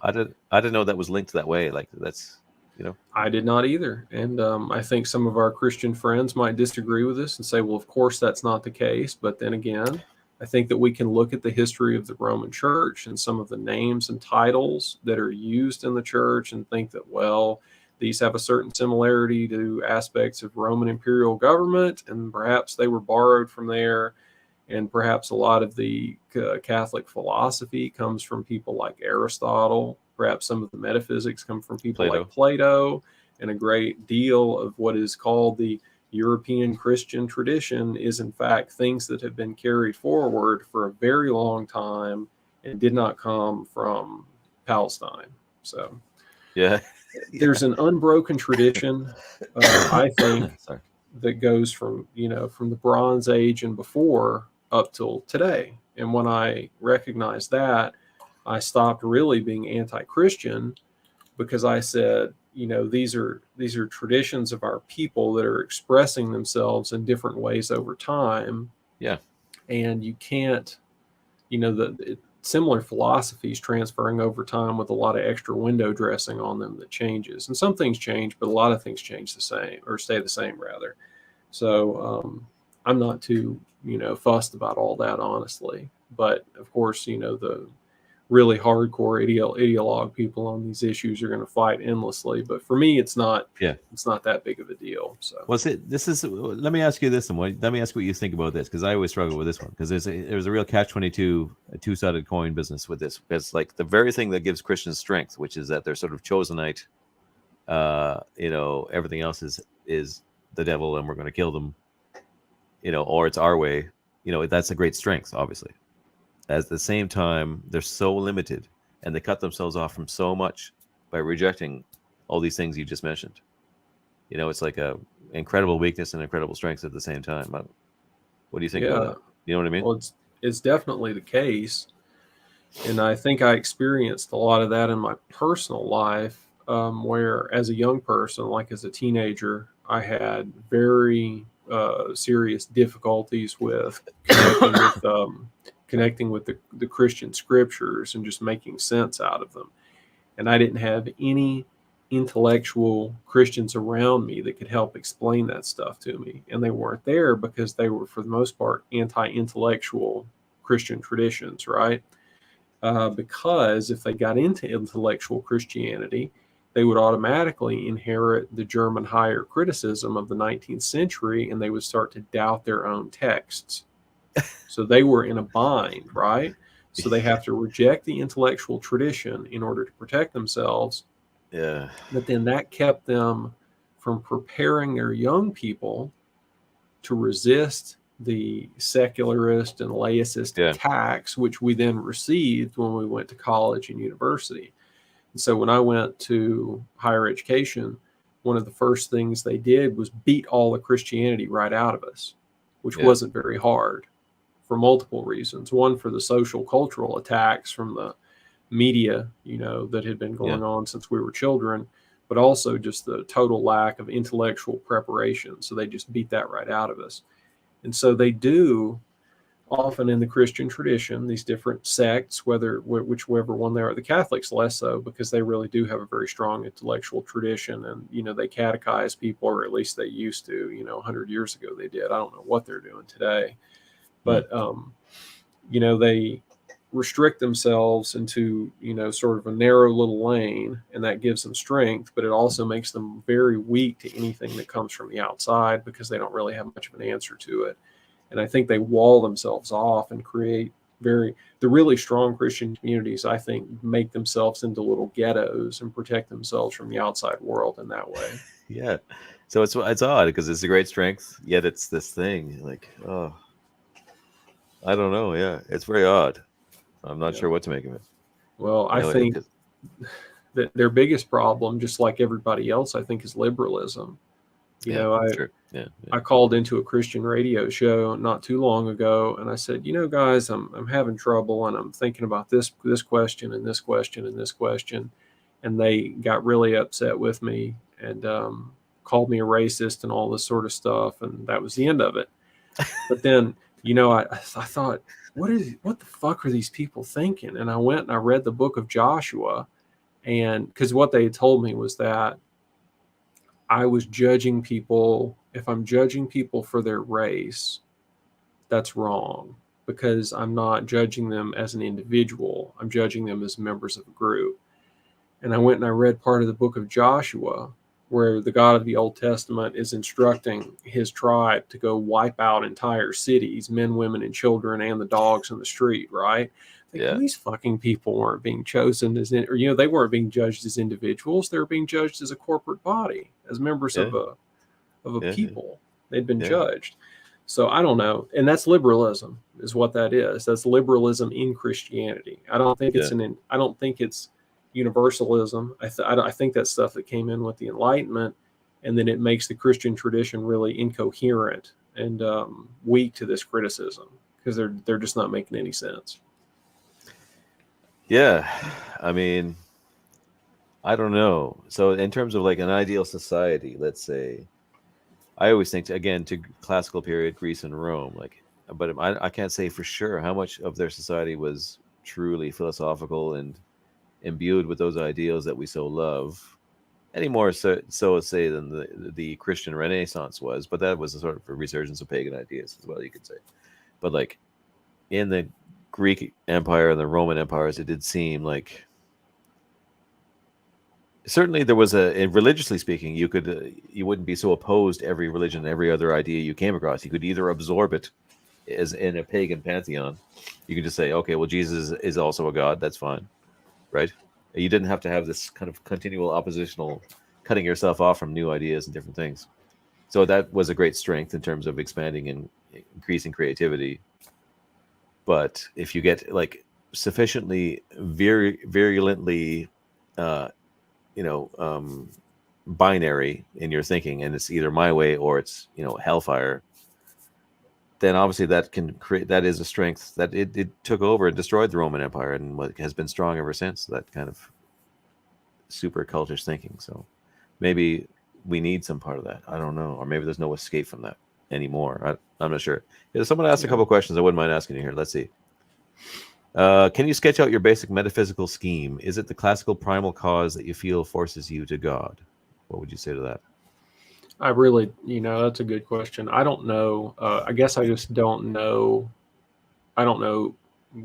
I didn't know that was linked that way. Like that's, I did not either, and I think some of our Christian friends might disagree with this and say, "Well, of course that's not the case." But then again, I think that we can look at the history of the Roman Church and some of the names and titles that are used in the church and think that, well, these have a certain similarity to aspects of Roman imperial government, and perhaps they were borrowed from there. And perhaps a lot of the Catholic philosophy comes from people like Aristotle. Perhaps some of the metaphysics come from people like Plato. And a great deal of what is called the European Christian tradition is, in fact, things that have been carried forward for a very long time and did not come from Palestine. So, there's an unbroken tradition, I think, that goes from the Bronze Age and before up till today. And when I recognized that, I stopped really being anti-Christian, because I said, these are traditions of our people that are expressing themselves in different ways over time. Yeah. And you can't, similar philosophies transferring over time with a lot of extra window dressing on them that changes. And some things change, but a lot of things change the same, or stay the same rather. So I'm not too, fussed about all that, honestly. But of course, the really hardcore ideologue people on these issues are going to fight endlessly. But for me, it's not that big of a deal. So, let me ask you this, and let me ask what you think about this, because I always struggle with this one, because there's a real catch-22, a two-sided coin business with this, because like the very thing that gives Christians strength, which is that they're sort of chosenite, everything else is the devil and we're going to kill them, or it's our way, that's a great strength, obviously. At the same time, they're so limited, and they cut themselves off from so much by rejecting all these things you just mentioned. It's like a incredible weakness and incredible strength at the same time. What do you think about that? You know what I mean? Well, it's definitely the case. And I think I experienced a lot of that in my personal life, where as a young person, like as a teenager, I had very serious difficulties with connecting with the Christian scriptures and just making sense out of them. And I didn't have any intellectual Christians around me that could help explain that stuff to me. And they weren't there because they were, for the most part, anti-intellectual Christian traditions, right? Because if they got into intellectual Christianity, they would automatically inherit the German higher criticism of the 19th century, and they would start to doubt their own texts. So they were in a bind, right? So they have to reject the intellectual tradition in order to protect themselves, Yeah. But then that kept them from preparing their young people to resist the secularist and laicist Yeah. attacks, which we then received when we went to college and university. And so when I went to higher education, one of the first things they did was beat all the Christianity right out of us, which Yeah. wasn't very hard for multiple reasons. One, for the social cultural attacks from the media, that had been going on since we were children, but also just the total lack of intellectual preparation. So they just beat that right out of us. And so they do often in the Christian tradition, these different sects, whichever one they are, the Catholics less so, because they really do have a very strong intellectual tradition, and they catechize people, or at least they used to. 100 years ago they did. I don't know what they're doing today, but they restrict themselves into sort of a narrow little lane, and that gives them strength, but it also makes them very weak to anything that comes from the outside, because they don't really have much of an answer to it. And I think they wall themselves off and create the really strong Christian communities, I think, make themselves into little ghettos and protect themselves from the outside world in that way. Yeah. So it's odd because it's a great strength, yet it's this thing like, oh, I don't know. Yeah, it's very odd. I'm not Yeah. sure what to make of it. Well, I think that their biggest problem, just like everybody else, I think, is liberalism. Sure. I called into a Christian radio show not too long ago, and I said, guys, I'm having trouble, and I'm thinking about this question and this question and this question, and they got really upset with me and called me a racist and all this sort of stuff, and that was the end of it. But then, I thought, what the fuck are these people thinking? And I went and I read the book of Joshua, and because what they had told me was that I was judging people. If I'm judging people for their race, that's wrong, because I'm not judging them as an individual. I'm judging them as members of a group. And I went and I read part of the book of Joshua, where the God of the Old Testament is instructing his tribe to go wipe out entire cities, men, women, and children, and the dogs in the street, right? These fucking people weren't being chosen as, they weren't being judged as individuals. They were being judged as a corporate body, as members of a people. They'd been judged. So I don't know. And that's liberalism, is what that is. That's liberalism in Christianity. I don't think it's universalism. I think that's stuff that came in with the Enlightenment, and then it makes the Christian tradition really incoherent and weak to this criticism, because they're just not making any sense. Yeah, I mean, I don't know. So in terms of like an ideal society, let's say, I always think again to classical period Greece and Rome, but I can't say for sure how much of their society was truly philosophical and imbued with those ideals that we so love, any more so say than the Christian Renaissance was. But that was a sort of a resurgence of pagan ideas as well, you could say. But like in the Greek Empire and the Roman empires, it did seem like certainly there was religiously speaking, you wouldn't be so opposed to every religion, every other idea you came across. You could either absorb it as in a pagan pantheon. You could just say, okay, well, Jesus is also a god. That's fine, right? You didn't have to have this kind of continual oppositional cutting yourself off from new ideas and different things. So that was a great strength in terms of expanding and increasing creativity. But if you get like sufficiently virulently binary in your thinking, and it's either my way or it's hellfire, then obviously that is a strength that it took over and destroyed the Roman Empire, and what has been strong ever since, that kind of super cultish thinking. So maybe we need some part of that. I don't know, or maybe there's no escape from that anymore. I'm not sure. Someone asked a couple questions I wouldn't mind asking you here. Let's see. Can you sketch out your basic metaphysical scheme? Is it the classical primal cause that you feel forces you to God? What would you say to that? I really, that's a good question. I don't know. I guess I just don't know. I don't know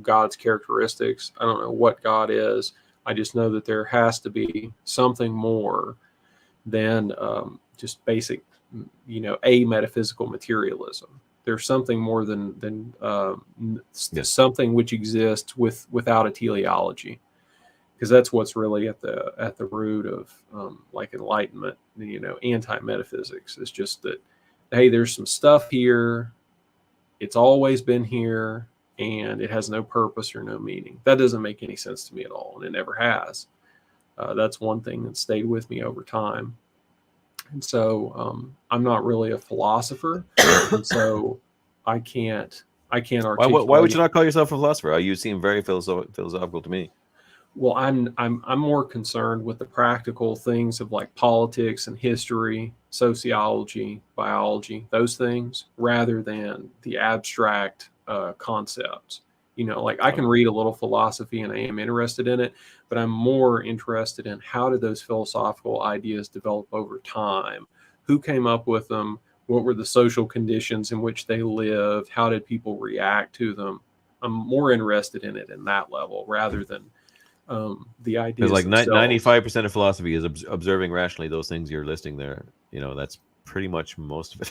God's characteristics. I don't know what God is. I just know that there has to be something more than just basic, a metaphysical materialism. There's something more than something which exists without a teleology. because that's what's really at the root of like Enlightenment, anti-metaphysics. It's just that, hey, there's some stuff here, it's always been here, and it has no purpose or no meaning. That doesn't make any sense to me at all, and it never has. That's one thing that stayed with me over time. And so I'm not really a philosopher, and so I can't articulate. Why would you not call yourself a philosopher? You seem very philosophical to me. Well, I'm more concerned with the practical things of like politics and history, sociology, biology, those things, rather than the abstract concepts. Like I can read a little philosophy and I am interested in it, but I'm more interested in how did those philosophical ideas develop over time? Who came up with them? What were the social conditions in which they lived? How did people react to them? I'm more interested in it in that level rather than the ideas. Because like themselves. 95% of philosophy is observing rationally those things you're listing there. That's pretty much most of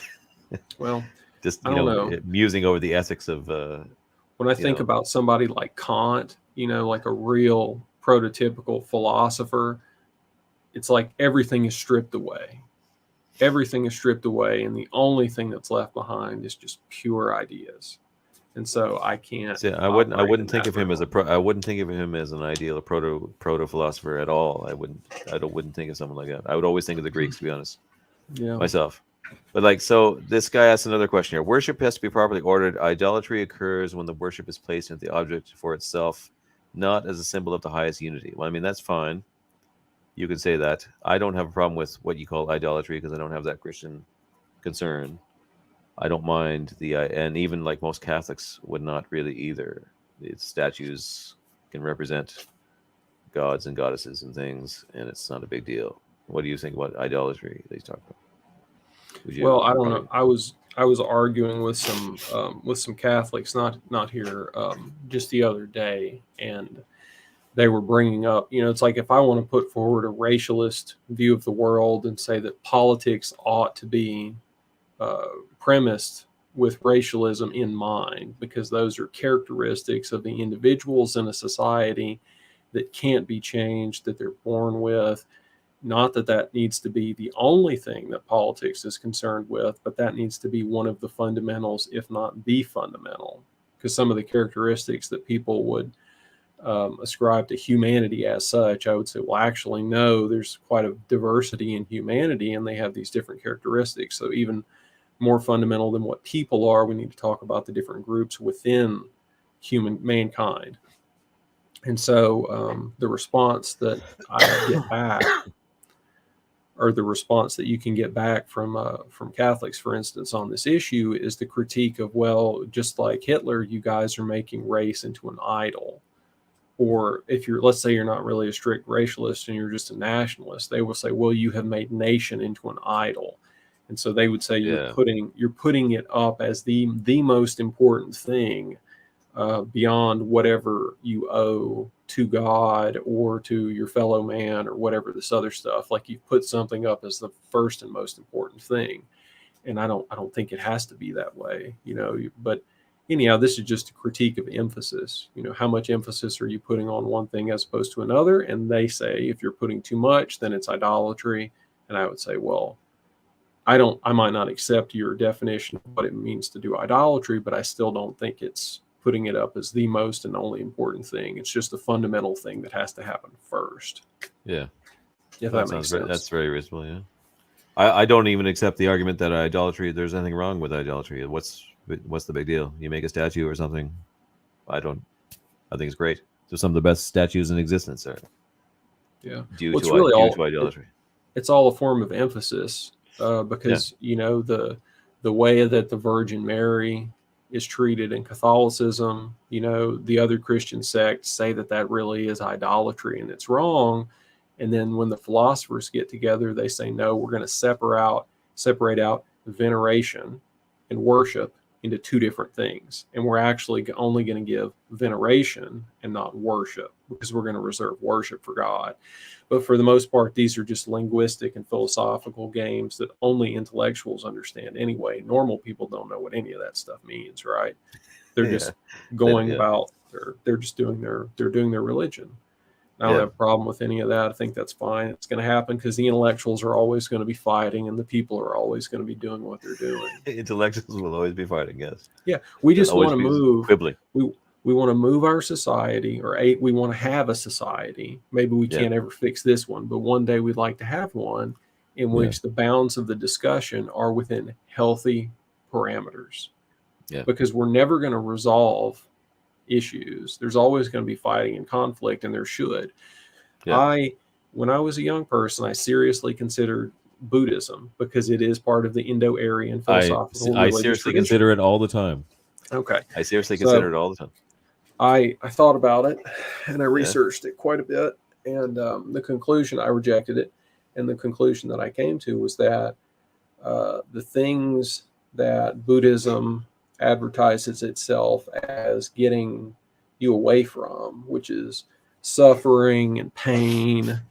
it. Well, just I don't know. musing over the ethics of. When I think about somebody like Kant, like a real prototypical philosopher, it's like everything is stripped away. Everything is stripped away, and the only thing that's left behind is just pure ideas. And so I can't. See, I wouldn't think of him as I wouldn't think of him as an ideal proto philosopher at all. I wouldn't think of someone like that. I would always think of the Greeks, to be honest. Yeah. Myself. But so this guy asks another question here. Worship has to be properly ordered. Idolatry occurs when the worship is placed into the object for itself, not as a symbol of the highest unity. Well, I mean, that's fine. You can say that. I don't have a problem with what you call idolatry because I don't have that Christian concern. I don't mind and even like most Catholics would not really either. Its statues can represent gods and goddesses and things, and it's not a big deal. What do you think about idolatry that he's talking about? Well, I don't know. I was arguing with some Catholics, not here, just the other day, and they were bringing up, it's like if I want to put forward a racialist view of the world and say that politics ought to be premised with racialism in mind, because those are characteristics of the individuals in a society that can't be changed, that they're born with. Not that needs to be the only thing that politics is concerned with, but that needs to be one of the fundamentals, if not the fundamental, because some of the characteristics that people would ascribe to humanity as such, I would say, well, actually, no, there's quite a diversity in humanity, and they have these different characteristics. So even more fundamental than what people are, we need to talk about the different groups within mankind. And so the response that I get back, or the response that you can get back from Catholics, for instance, on this issue, is the critique of, well, just like Hitler, you guys are making race into an idol. Or if let's say you're not really a strict racialist and you're just a nationalist, they will say, well, you have made nation into an idol. And so they would say you're putting it up as the most important thing beyond whatever you owe to God or to your fellow man or whatever this other stuff. Like you've put something up as the first and most important thing. And I don't think it has to be that way, but anyhow, this is just a critique of emphasis. How much emphasis are you putting on one thing as opposed to another? And they say if you're putting too much, then it's idolatry. And I would say, well, I might not accept your definition of what it means to do idolatry, but I still don't think it's putting it up as the most and only important thing. It's just a fundamental thing that has to happen first. Yeah. If that makes sense. That's very reasonable, yeah. I don't even accept the argument that there's anything wrong with idolatry. What's the big deal? You make a statue or something. I think it's great. So some of the best statues in existence are due to idolatry. It's all a form of emphasis because the way that the Virgin Mary is treated in Catholicism, the other Christian sects say that really is idolatry and it's wrong. And then when the philosophers get together, they say, no, we're going to separate out veneration and worship into two different things. And we're actually only going to give veneration and not worship, because we're going to reserve worship for God. But for the most part, these are just linguistic and philosophical games that only intellectuals understand anyway. Normal people don't know what any of that stuff means, right? They're just going about, they're just doing their religion. I don't have a problem with any of that. I think that's fine. It's going to happen because the intellectuals are always going to be fighting, and the people are always going to be doing what they're doing. Intellectuals will always be fighting. Yes. Yeah, we just Always want to be move. quibbling. We want to move our society, or we want to have a society. Maybe we can't ever fix this one, but one day we'd like to have one in which the bounds of the discussion are within healthy parameters. Yeah. Because we're never going to resolve issues. There's always going to be fighting and conflict, and there should. Yeah. When I was a young person, I seriously considered Buddhism because it is part of the Indo-Aryan philosophical I religious seriously tradition. consider it all the time. Okay. I seriously consider it all the time. I thought about it, and I researched it quite a bit, and the conclusion, I rejected it, and the conclusion that I came to was that the things that Buddhism advertises itself as getting you away from, which is suffering and pain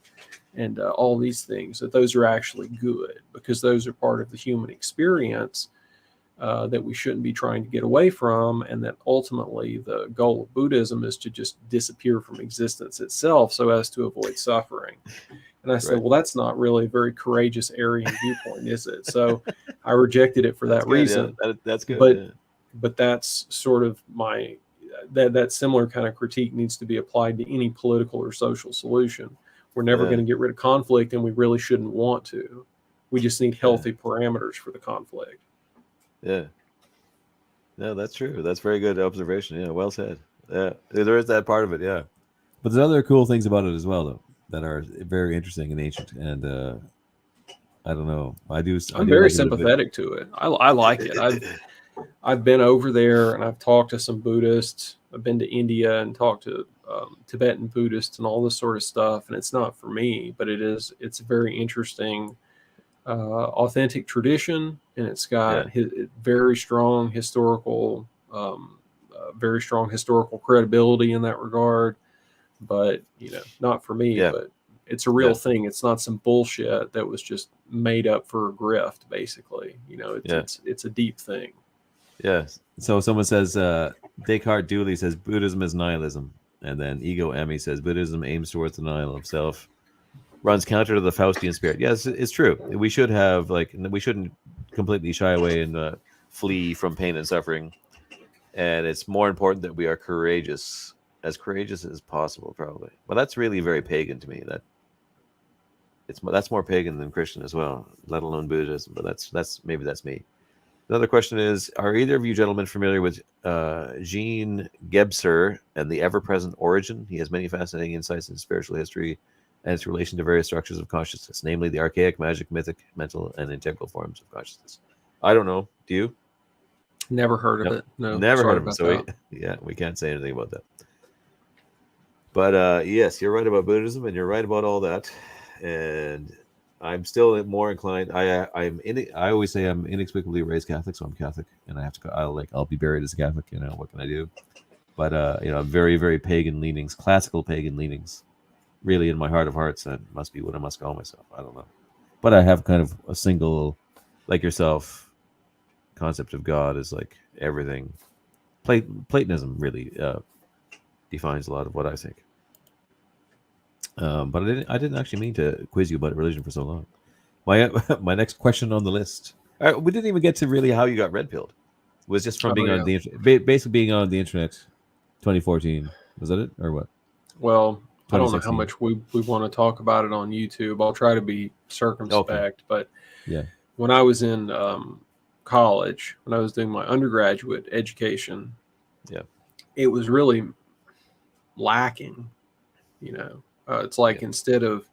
and all these things, that those are actually good because those are part of the human experience that we shouldn't be trying to get away from, and that ultimately the goal of Buddhism is to just disappear from existence itself so as to avoid suffering. And I said, well, that's not really a very courageous Aryan viewpoint, is it? So I rejected it for that reason. Yeah. That's good. But that's sort of that similar kind of critique needs to be applied to any political or social solution. We're never going to get rid of conflict, and we really shouldn't want to. We just need healthy parameters for the conflict. Yeah. No, that's true. That's very good observation. Yeah, well said. Yeah, there is that part of it. Yeah. But there's other cool things about it as well, though, that are very interesting and ancient. And I don't know. I'm very sympathetic to it. I like it. I've been over there and I've talked to some Buddhists. I've been to India and talked to Tibetan Buddhists and all this sort of stuff. And it's not for me, but it's a very interesting, authentic tradition, and it's got very strong historical credibility in that regard. But not for me. But it's a real thing. It's not some bullshit that was just made up for a grift. Basically, it's a deep thing. Yes. So someone says Descartes Dooley says Buddhism is nihilism, and then Ego Emmy says Buddhism aims towards denial of self, runs counter to the Faustian spirit. Yes, it's true. We shouldn't completely shy away and flee from pain and suffering, and it's more important that we are courageous as possible, probably. But that's really very pagan to me. That's more pagan than Christian as well, let alone Buddhism. But that's me. Another question is: are either of you gentlemen familiar with Jean Gebser and the ever-present origin? He has many fascinating insights into spiritual history and its relation to various structures of consciousness, namely the archaic, magic, mythic, mental, and integral forms of consciousness. I don't know. Do you? Never heard of it. No, never heard of it. So we can't say anything about that. But yes, you're right about Buddhism, and you're right about all that. And I'm still more inclined. I always say I'm inexplicably raised Catholic, so I'm Catholic, and I'll be buried as a Catholic. What can I do? But very, very pagan leanings, classical pagan leanings, really in my heart of hearts. That must be what I must call myself. I don't know, but I have kind of a single, like yourself, concept of God is like everything. Platonism really defines a lot of what I think. But I didn't actually mean to quiz you about religion for so long. My next question on the list. We didn't even get to really how you got red pilled. It was just from being on the basically being on the internet. 2014 was that it or what? Well, I don't know how much we want to talk about it on YouTube. I'll try to be circumspect, but when I was in college, when I was doing my undergraduate education, it was really lacking. It's like instead of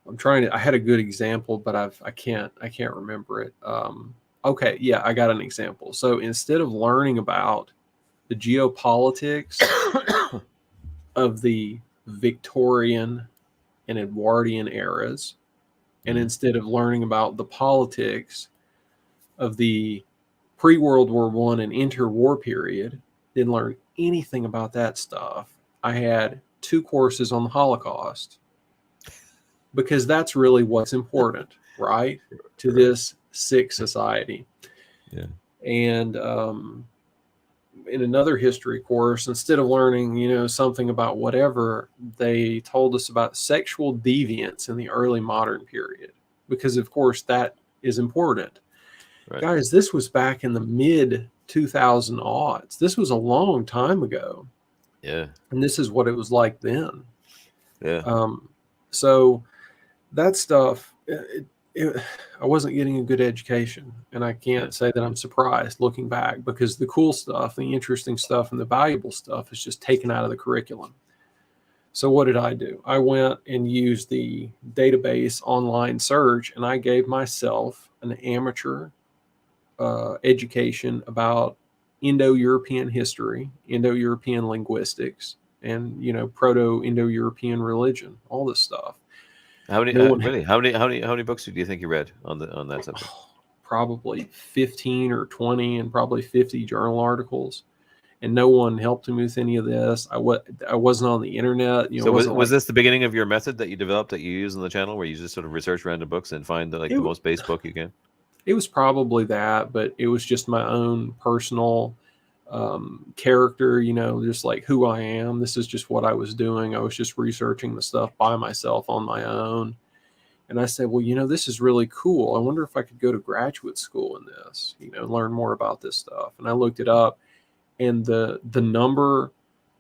I had a good example, but I can't remember it. I got an example. So instead of learning about the geopolitics of the Victorian and Edwardian eras, and instead of learning about the politics of the pre-World War I and interwar period, didn't learn anything about that stuff. I had 2 courses on the Holocaust because that's really what's important, right? To this sick society. Yeah. And in another history course, instead of learning, something about whatever, they told us about sexual deviance in the early modern period, because of course that is important. Right. Guys, this was back in the mid 2000 odds. This was a long time ago. Yeah. And this is what it was like then. Yeah. So that stuff, I wasn't getting a good education, and I can't say that I'm surprised looking back, because the cool stuff, the interesting stuff, and the valuable stuff is just taken out of the curriculum. So what did I do? I went and used the database online search, and I gave myself an amateur education about Indo-European history, Indo-European linguistics, and Proto-Indo-European religion, all this stuff. How many No one really? How many books do you think you read on that subject? Probably 15 or 20, and probably 50 journal articles. And no one helped me with any of this. I wasn't on the internet. So was this the beginning of your method that you developed, that you use on the channel, where you just sort of research random books and find the most base book you can? It was probably that, but it was just my own personal character, just like who I am. This is just what I was doing. I was just researching the stuff by myself on my own. And I said, well, this is really cool. I wonder if I could go to graduate school in this, learn more about this stuff. And I looked it up, and the number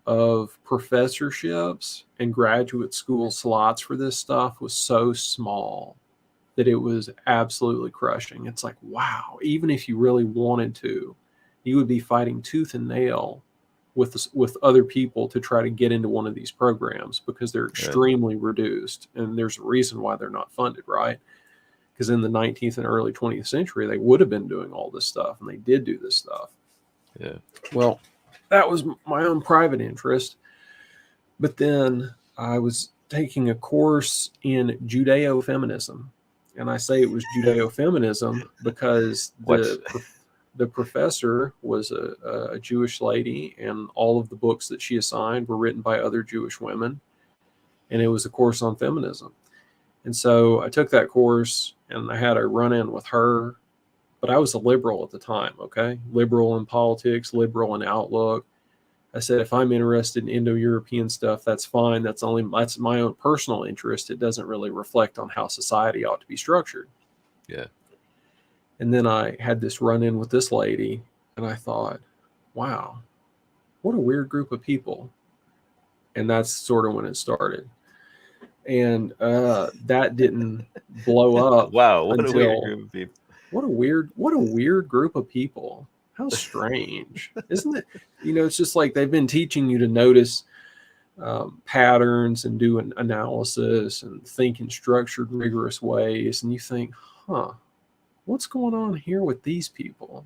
of professorships and graduate school slots for this stuff was so small that it was absolutely crushing. It's like, wow, even if you really wanted to, you would be fighting tooth and nail with other people to try to get into one of these programs, because they're extremely reduced, and there's a reason why they're not funded, right? Because in the 19th and early 20th century, they would have been doing all this stuff, and they did do this stuff. Yeah. Well, that was my own private interest. But then I was taking a course in Judeo-feminism. And I say it was Judeo-feminism because the professor was a Jewish lady, and all of the books that she assigned were written by other Jewish women. And it was a course on feminism. And so I took that course, and I had a run-in with her. But I was a liberal at the time, okay? Liberal in politics, liberal in outlook. I said, if I'm interested in Indo-European stuff, that's fine. That's my own personal interest. It doesn't really reflect on how society ought to be structured. Yeah. And then I had this run-in with this lady, and I thought, wow, what a weird group of people. And that's sort of when it started. And that didn't blow up. Wow, what a weird group of people. What a weird group of people. How strange. Isn't it? It's just like they've been teaching you to notice patterns and do an analysis and think in structured, rigorous ways. And you think, what's going on here with these people?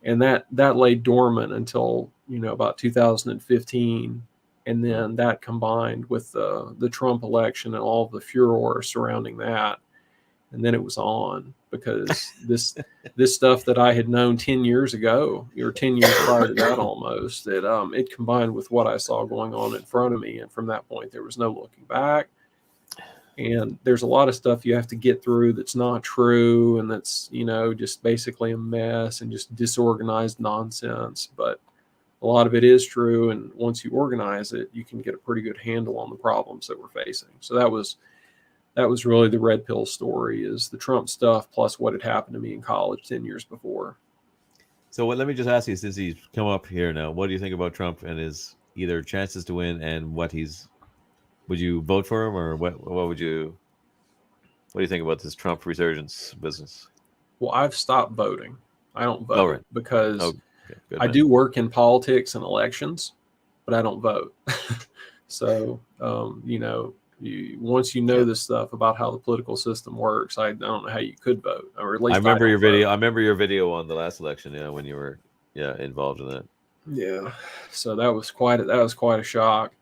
And that lay dormant until, about 2015. And then that combined with the Trump election and all of the furor surrounding that. And then it was on, because this stuff that I had known 10 years ago, or 10 years prior to that almost, it combined with what I saw going on in front of me. And from that point, there was no looking back. And there's a lot of stuff you have to get through that's not true, and that's, just basically a mess and just disorganized nonsense. But a lot of it is true. And once you organize it, you can get a pretty good handle on the problems that we're facing. So that was really the red pill story, is the Trump stuff plus what had happened to me in college 10 years before. So let me just ask you, since he's come up here now, what do you think about Trump and his either chances to win, and would you vote for him, or what do you think about this Trump resurgence business? Well, I've stopped voting. I don't vote because I do work in politics and elections, but I don't vote. So, once you know this stuff about how the political system works, I don't know how you could vote, or at least I remember your video. I remember your video on the last election, when you were involved in that. Yeah, so that was quite a shock.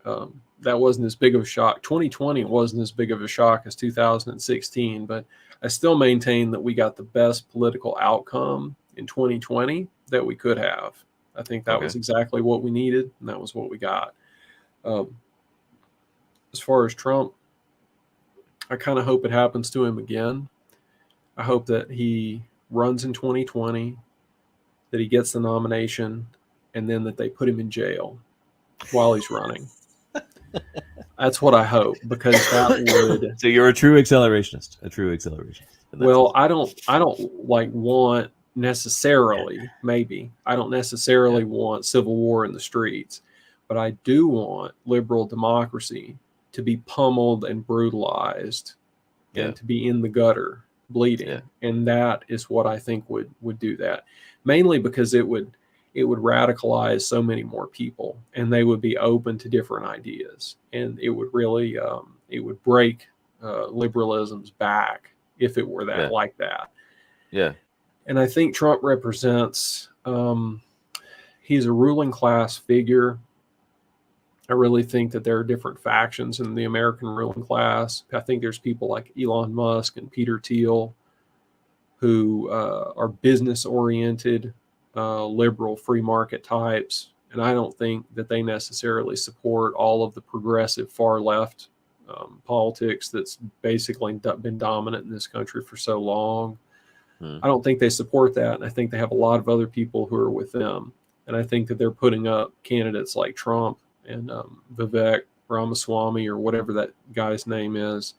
That wasn't as big of a shock. 2020 wasn't as big of a shock as 2016, but I still maintain that we got the best political outcome in 2020 that we could have. I think that was exactly what we needed, and that was what we got. As far as Trump, I kind of hope it happens to him again. I hope that he runs in 2020, that he gets the nomination, and then that they put him in jail while he's running. That's what I hope, because that would. So you're a true accelerationist. A true accelerationist. Well, I don't like want necessarily. Maybe I don't necessarily want civil war in the streets, but I do want liberal democracy to be pummeled and brutalized, and to be in the gutter, bleeding, and that is what I think would do that. Mainly because it would radicalize so many more people, and they would be open to different ideas, and it would really it would break liberalism's back if it were that like that. Yeah. And I think Trump represents he's a ruling class figure. I really think that there are different factions in the American ruling class. I think there's people like Elon Musk and Peter Thiel who are business oriented, liberal free market types, and I don't think that they necessarily support all of the progressive far left politics that's basically been dominant in this country for so long. I don't think they support that, and I think they have a lot of other people who are with them, and I think that they're putting up candidates like Trump and Vivek Ramaswamy, or whatever that guy's name is.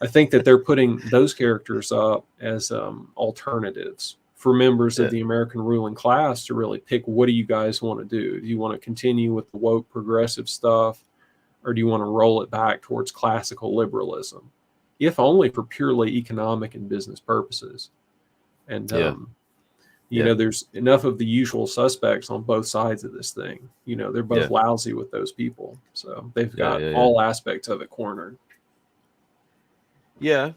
I think that they're putting those characters up as alternatives for members of the American ruling class to really pick, what do you guys want to do? Do you want to continue with the woke progressive stuff, or do you want to roll it back towards classical liberalism, if only for purely economic and business purposes? And, you know, there's enough of the usual suspects on both sides of this thing. You know, they're both lousy with those people. So they've got all aspects of it cornered. Yeah.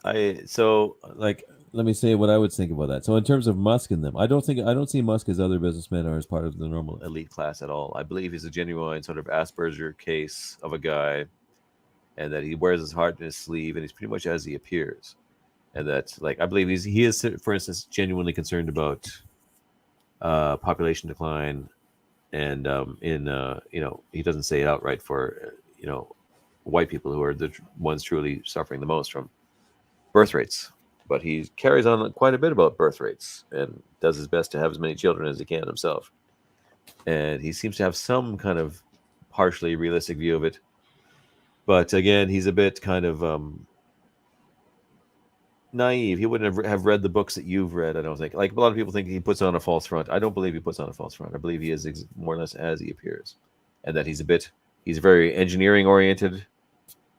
Let me say what I would think about that. So in terms of Musk and them, I don't see Musk as other businessmen or as part of the normal elite class at all. I believe he's a genuine sort of Asperger case of a guy, and that he wears his heart in his sleeve, and he's pretty much as he appears. And that's like, I believe he is, for instance, genuinely concerned about population decline, and you know, he doesn't say it outright for you know, white people who are the ones truly suffering the most from birth rates. But he carries on quite a bit about birth rates and does his best to have as many children as he can himself. And he seems to have some kind of partially realistic view of it. But again, he's a bit kind of naive. He wouldn't have read the books that you've read, I don't think. Like, a lot of people think he puts on a false front. I don't believe he puts on a false front. I believe he is more or less as he appears. And that he's very engineering oriented.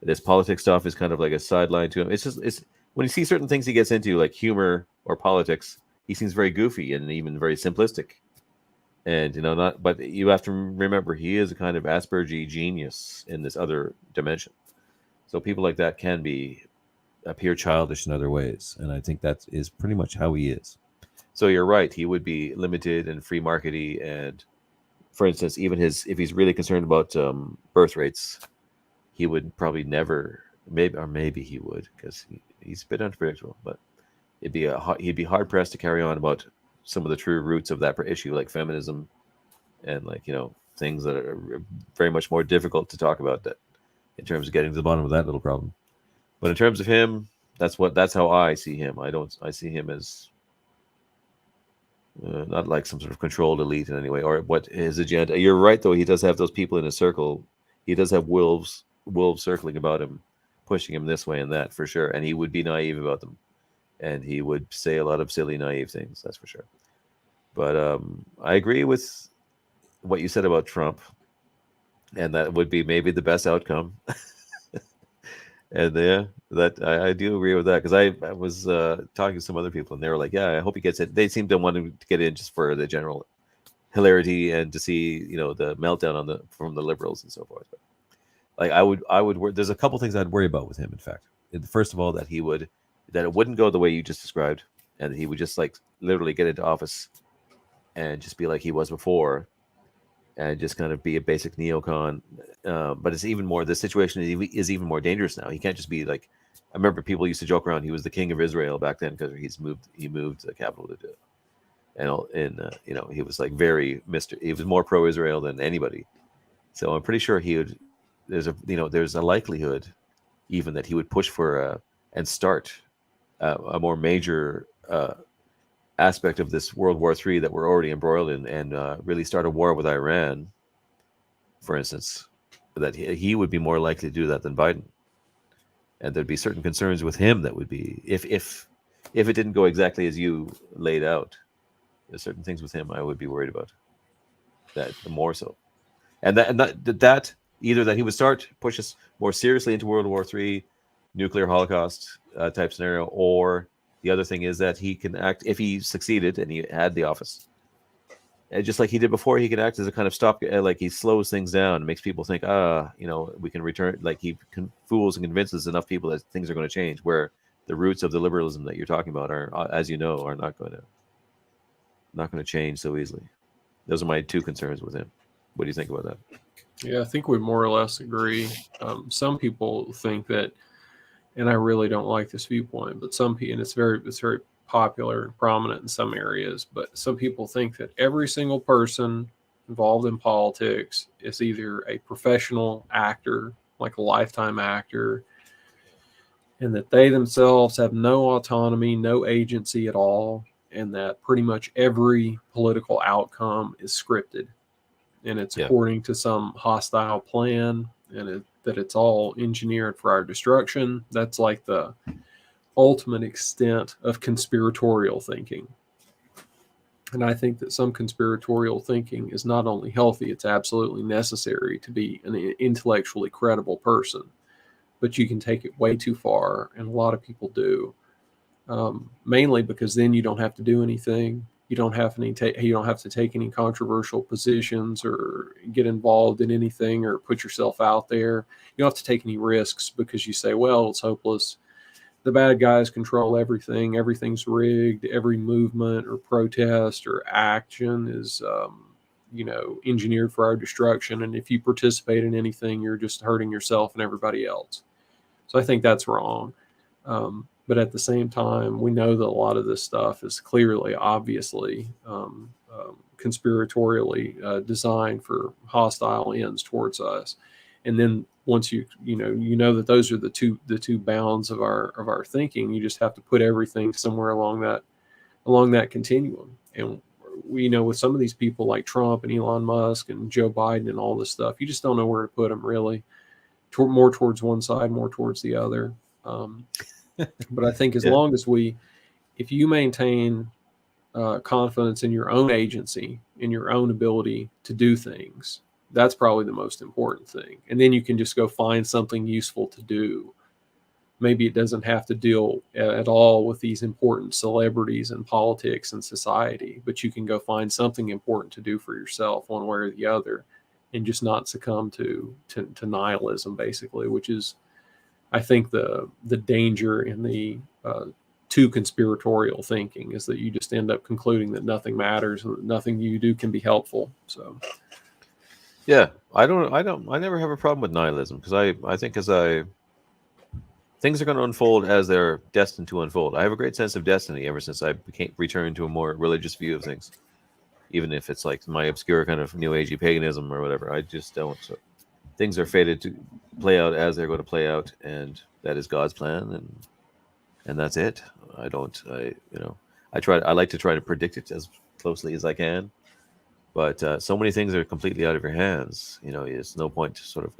This politics stuff is kind of like a sideline to him. It's when you see certain things he gets into, like humor or politics, he seems very goofy and even very simplistic. And, you know, but you have to remember, he is a kind of Asperger genius in this other dimension. So people like that can appear childish in other ways. And I think that is pretty much how he is. So you're right. He would be limited and free markety. And for instance, even if he's really concerned about birth rates, he would probably never, maybe he would, because he's a bit unpredictable, but he'd be hard pressed to carry on about some of the true roots of that issue, like feminism and, like, you know, things that are very much more difficult to talk about, that in terms of getting to the bottom of that little problem. But in terms of him, that's how I see him. I see him as not like some sort of controlled elite in any way, or what his agenda. You're right, though. He does have those people in his circle. He does have wolves circling about him, pushing him this way and that, for sure. And he would be naive about them, and he would say a lot of silly, naive things. That's for sure. But I agree with what you said about Trump, and that would be maybe the best outcome. And I do agree with that, because I was talking to some other people, and they were like, "Yeah, I hope he gets it." They seem to want him to get in just for the general hilarity and to see, you know, the meltdown from the liberals and so forth. But, like, I would. There's a couple things I'd worry about with him. In fact, first of all, that it wouldn't go the way you just described, and that he would just, like, literally get into office and just be like he was before, and just kind of be a basic neocon. But it's even more. The situation is even more dangerous now. He can't just be like. I remember people used to joke around he was the king of Israel back then, because he moved the capital to. And you know, he was like he was more pro-Israel than anybody. So I'm pretty sure there's a likelihood even that he would push for and start a more major aspect of this World War III that we're already embroiled in, and really start a war with Iran, for instance, that he would be more likely to do that than Biden. And there'd be certain concerns with him that would be, if it didn't go exactly as you laid out, there's certain things with him I would be worried about. That the more so, and that either that he would start push us more seriously into World War III, nuclear holocaust type scenario, or the other thing is that he can act, if he succeeded and he had the office, and just like he did before, he can act as a kind of stop, like he slows things down and makes people think, we can return, like he fools and convinces enough people that things are going to change, where the roots of the liberalism that you're talking about are, as you know, are not going to change so easily. Those are my two concerns with him. What do you think about that? Yeah, I think we more or less agree. Some people think that, and I really don't like this viewpoint, but some people, and it's very popular and prominent in some areas, but some people think that every single person involved in politics is either a professional actor, like a lifetime actor, and that they themselves have no autonomy, no agency at all, and that pretty much every political outcome is scripted and it's according to some hostile plan, and that it's all engineered for our destruction. That's like the ultimate extent of conspiratorial thinking. And I think that some conspiratorial thinking is not only healthy, it's absolutely necessary to be an intellectually credible person. But you can take it way too far, and a lot of people do. Mainly because then you don't have to do anything. You don't have to take any controversial positions or get involved in anything or put yourself out there. You don't have to take any risks because you say, well, it's hopeless. The bad guys control everything. Everything's rigged. Every movement or protest or action is, engineered for our destruction. And if you participate in anything, you're just hurting yourself and everybody else. So I think that's wrong. But at the same time, we know that a lot of this stuff is clearly, obviously, conspiratorially designed for hostile ends towards us. And then once you know that those are the two bounds of our thinking, you just have to put everything somewhere along that continuum. And we know with some of these people like Trump and Elon Musk and Joe Biden and all this stuff, you just don't know where to put them really. More towards one side, more towards the other. But I think as long as if you maintain confidence in your own agency, in your own ability to do things, that's probably the most important thing. And then you can just go find something useful to do. Maybe it doesn't have to deal at all with these important celebrities and politics and society, but you can go find something important to do for yourself one way or the other, and just not succumb to nihilism, basically, which is, I think, the danger in the too conspiratorial thinking is that you just end up concluding that nothing matters and that nothing you do can be helpful. So, yeah, I never have a problem with nihilism, because I think things are going to unfold as they're destined to unfold. I have a great sense of destiny ever since I returned to a more religious view of things, even if it's like my obscure kind of new agey paganism or whatever. I just don't. So things are fated to play out as they're going to play out, and that is God's plan, and that's it. I like to try to predict it as closely as I can, but so many things are completely out of your hands. It's no point sort of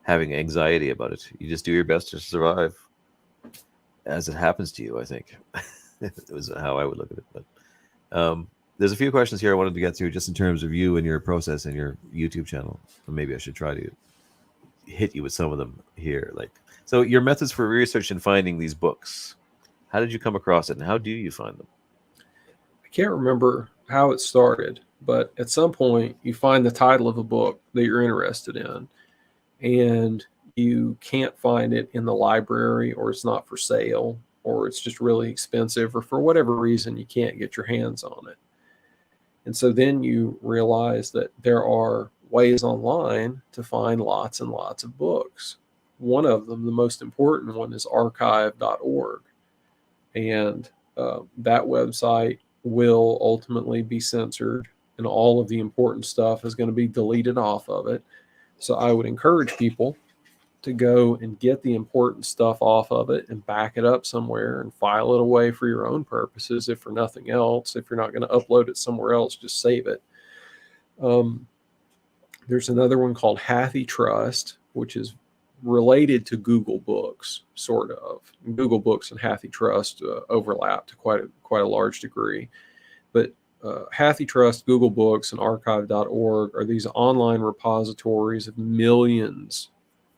having anxiety about it. You just do your best to survive as it happens to you, I think. It was how I would look at it. But there's a few questions here I wanted to get through, just in terms of you and your process and your YouTube channel. Or maybe I should try to hit you with some of them here. So your methods for research and finding these books. How did you come across it, and how do you find them? I can't remember how it started, but at some point you find the title of a book that you're interested in, and you can't find it in the library, or it's not for sale, or it's just really expensive, or for whatever reason you can't get your hands on it. And so then you realize that there are ways online to find lots and lots of books. One of them, the most important one, is archive.org. And that website will ultimately be censored, and all of the important stuff is going to be deleted off of it. So I would encourage people to go and get the important stuff off of it and back it up somewhere and file it away for your own purposes, if for nothing else. If you're not going to upload it somewhere else, just save it. There's another one called Hathy Trust, which is related to Google Books, sort of. Google Books and Hathy Trust overlap to quite a large degree. But Hathy Trust, Google Books, and archive.org are these online repositories of millions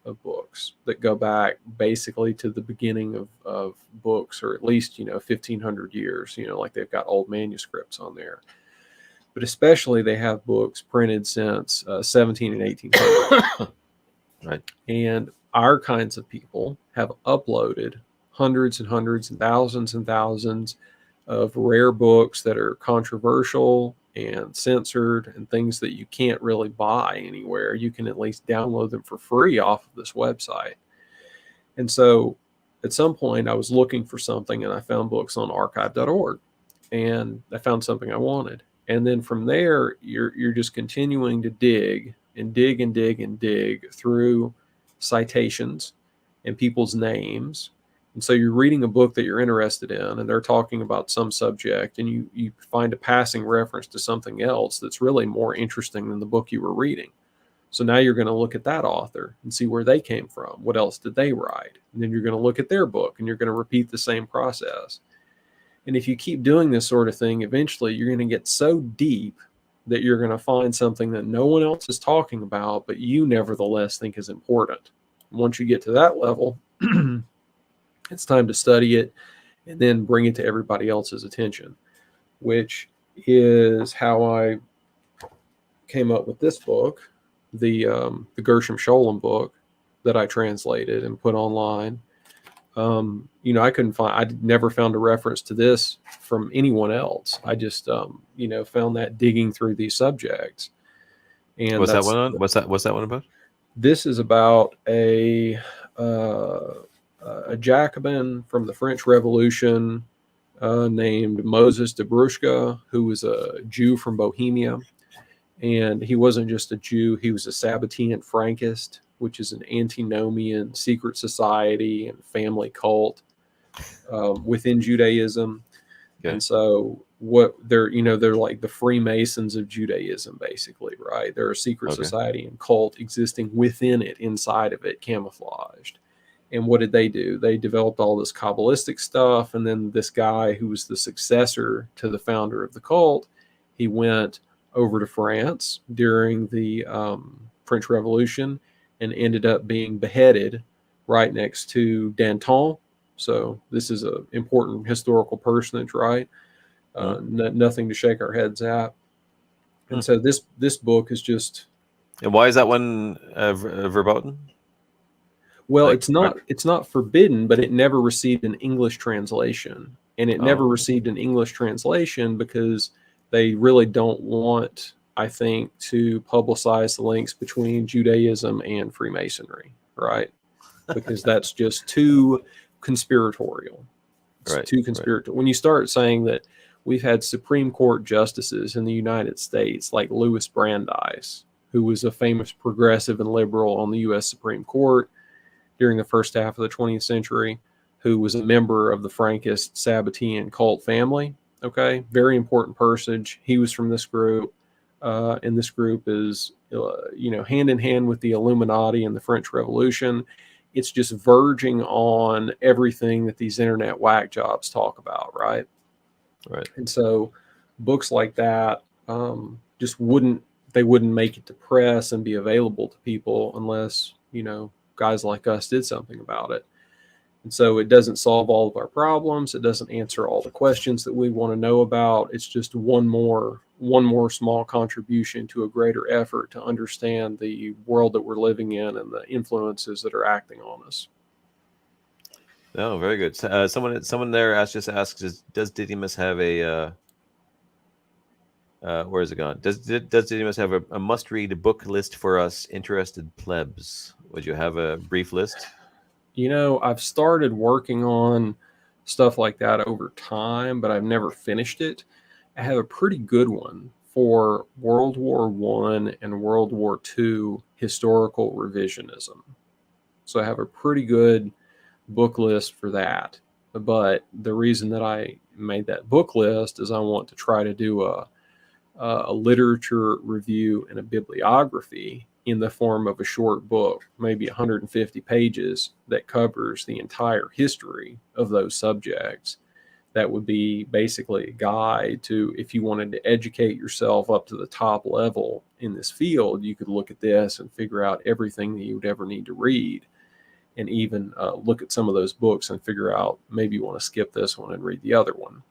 of books that go back basically to the beginning of books, or at least 1,500 years. Like they've got old manuscripts on there. But especially they have books printed since 17 and 1800. Right. And our kinds of people have uploaded hundreds and hundreds and thousands of rare books that are controversial and censored and things that you can't really buy anywhere. You can at least download them for free off of this website. And so at some point I was looking for something and I found books on archive.org, and I found something I wanted. And then from there, you're just continuing to dig and dig and dig and dig through citations and people's names. And so you're reading a book that you're interested in, and they're talking about some subject, and you find a passing reference to something else that's really more interesting than the book you were reading. So now you're going to look at that author and see where they came from. What else did they write? And then you're going to look at their book, and you're going to repeat the same process. And if you keep doing this sort of thing, eventually you're going to get so deep that you're going to find something that no one else is talking about, but you nevertheless think is important. Once you get to that level, it's time to study it and then bring it to everybody else's attention, which is how I came up with this book, the Gershom Scholem book that I translated and put online. I never found a reference to this from anyone else. I just, found that digging through these subjects. And what's that one on? What's that one about? This is about a Jacobin from the French Revolution named Moses de Bruschka, who was a Jew from Bohemia. And he wasn't just a Jew, he was a Sabbatean Frankist, which is an antinomian secret society and family cult within Judaism. Okay. And so they're like the Freemasons of Judaism, basically, right? They're a secret society and cult existing within it, inside of it, camouflaged. And what did they do? They developed all this Kabbalistic stuff. And then this guy who was the successor to the founder of the cult, he went over to France during the French Revolution and ended up being beheaded right next to Danton. So this is an important historical personage, right? Nothing to shake our heads at. And so this book is just... And why is that one verboten? Well, it's not forbidden, but it never received an English translation. And it never received an English translation because they really don't want, I think, to publicize the links between Judaism and Freemasonry, right? Because that's just too conspiratorial. It's too conspiratorial. When you start saying that we've had Supreme Court justices in the United States like Louis Brandeis, who was a famous progressive and liberal on the U.S. Supreme Court during the first half of the 20th century, who was a member of the Frankist Sabbatean cult family. Okay, very important personage. He was from this group, and this group is, hand in hand with the Illuminati and the French Revolution. It's just verging on everything that these internet whack jobs talk about, right? Right. And so, books like that just wouldn't make it to press and be available to people unless guys like us did something about it. And so it doesn't solve all of our problems. It doesn't answer all the questions that we want to know about. It's just one more small contribution to a greater effort to understand the world that we're living in and the influences that are acting on us. Oh, very good. Someone there asks, does Didymus have a where is it gone? Does Didymus have a must-read book list for us interested plebs? Would you have a brief list? I've started working on stuff like that over time, but I've never finished it. I have a pretty good one for World War I and World War II historical revisionism. So I have a pretty good book list for that. But the reason that I made that book list is I want to try to do a literature review and a bibliography in the form of a short book, maybe 150 pages, that covers the entire history of those subjects. That would be basically a guide to, if you wanted to educate yourself up to the top level in this field, you could look at this and figure out everything that you would ever need to read, and even look at some of those books and figure out maybe you want to skip this one and read the other one.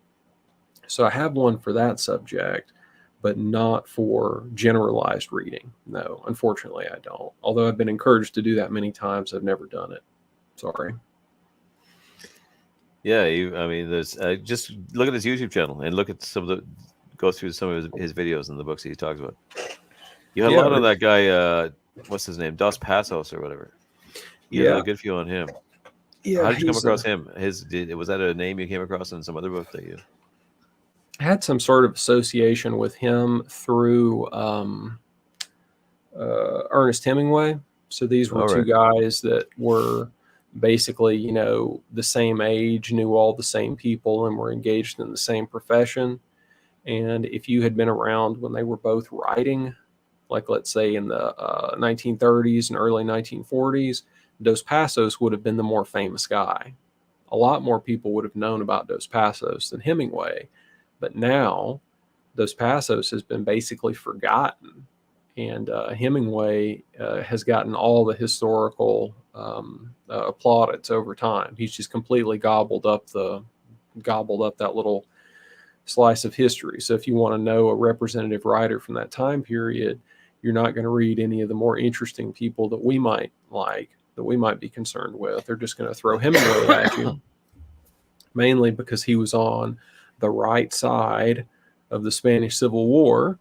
So I have one for that subject, but not for generalized reading. No, unfortunately I don't. Although I've been encouraged to do that many times, I've never done it. Sorry. Yeah, I mean, there's just look at his YouTube channel and look at go through some of his videos and the books he talks about. You had a lot on that guy, what's his name, Dos Passos or whatever. You had a good view on him. Yeah. How did you come across him? Was that a name you came across in some other book that you had some sort of association with him through Ernest Hemingway? So these were two guys that were basically, you know, the same age, knew all the same people, and were engaged in the same profession. And if you had been around when they were both writing, like let's say in the 1930s and early 1940s, Dos Passos would have been the more famous guy. A lot more people would have known about Dos Passos than Hemingway. But now Dos Passos has been basically forgotten. And Hemingway has gotten all the historical plaudits over time. He's just completely gobbled up that little slice of history. So if you want to know a representative writer from that time period, you're not going to read any of the more interesting people that we might like, that we might be concerned with. They're just going to throw Hemingway at you, mainly because he was on the right side of the Spanish Civil War.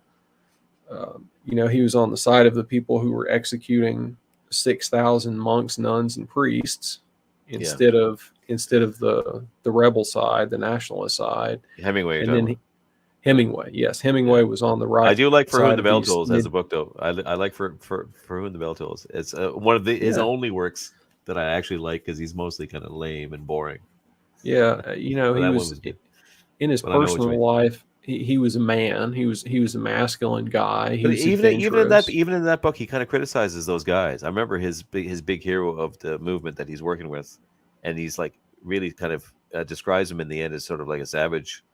You know, he was on the side of the people who were executing 6,000 monks, nuns, and priests instead of the rebel side, the nationalist side. Hemingway, Hemingway, yes, Hemingway was on the right. I do like For Whom the Bell Tolls as a book, though. I like For Whom the Bell Tolls. It's one of his only works that I actually like, because he's mostly kind of lame and boring. Yeah, you know, he was in his personal life. He was a man. He was a masculine guy. He was even in that book, he kind of criticizes those guys. I remember his big hero of the movement that he's working with, and he's like really kind of describes him in the end as sort of like a savage.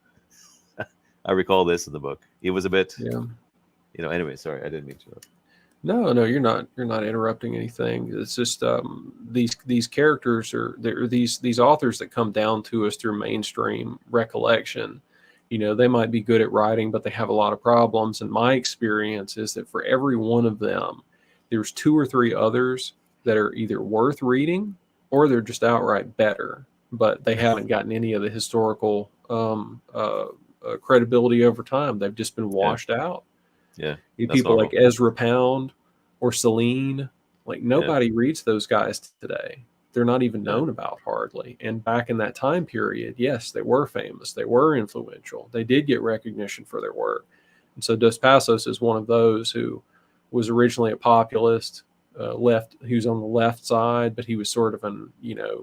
I recall this in the book. He was a bit, you know. Anyway, sorry, I didn't mean to. No, you're not interrupting anything. It's just these characters are these authors that come down to us through mainstream recollection. You know, they might be good at writing, but they have a lot of problems. And my experience is that for every one of them, there's 2 or 3 others that are either worth reading or they're just outright better, but they haven't gotten any of the historical credibility over time. They've just been washed out. Yeah. People like Ezra Pound or Celine, like nobody reads those guys today. They're not even known about hardly. And back in that time period, yes, they were famous. They were influential. They did get recognition for their work. And so Dos Passos is one of those who was originally a populist, he was on the left side, but he was sort of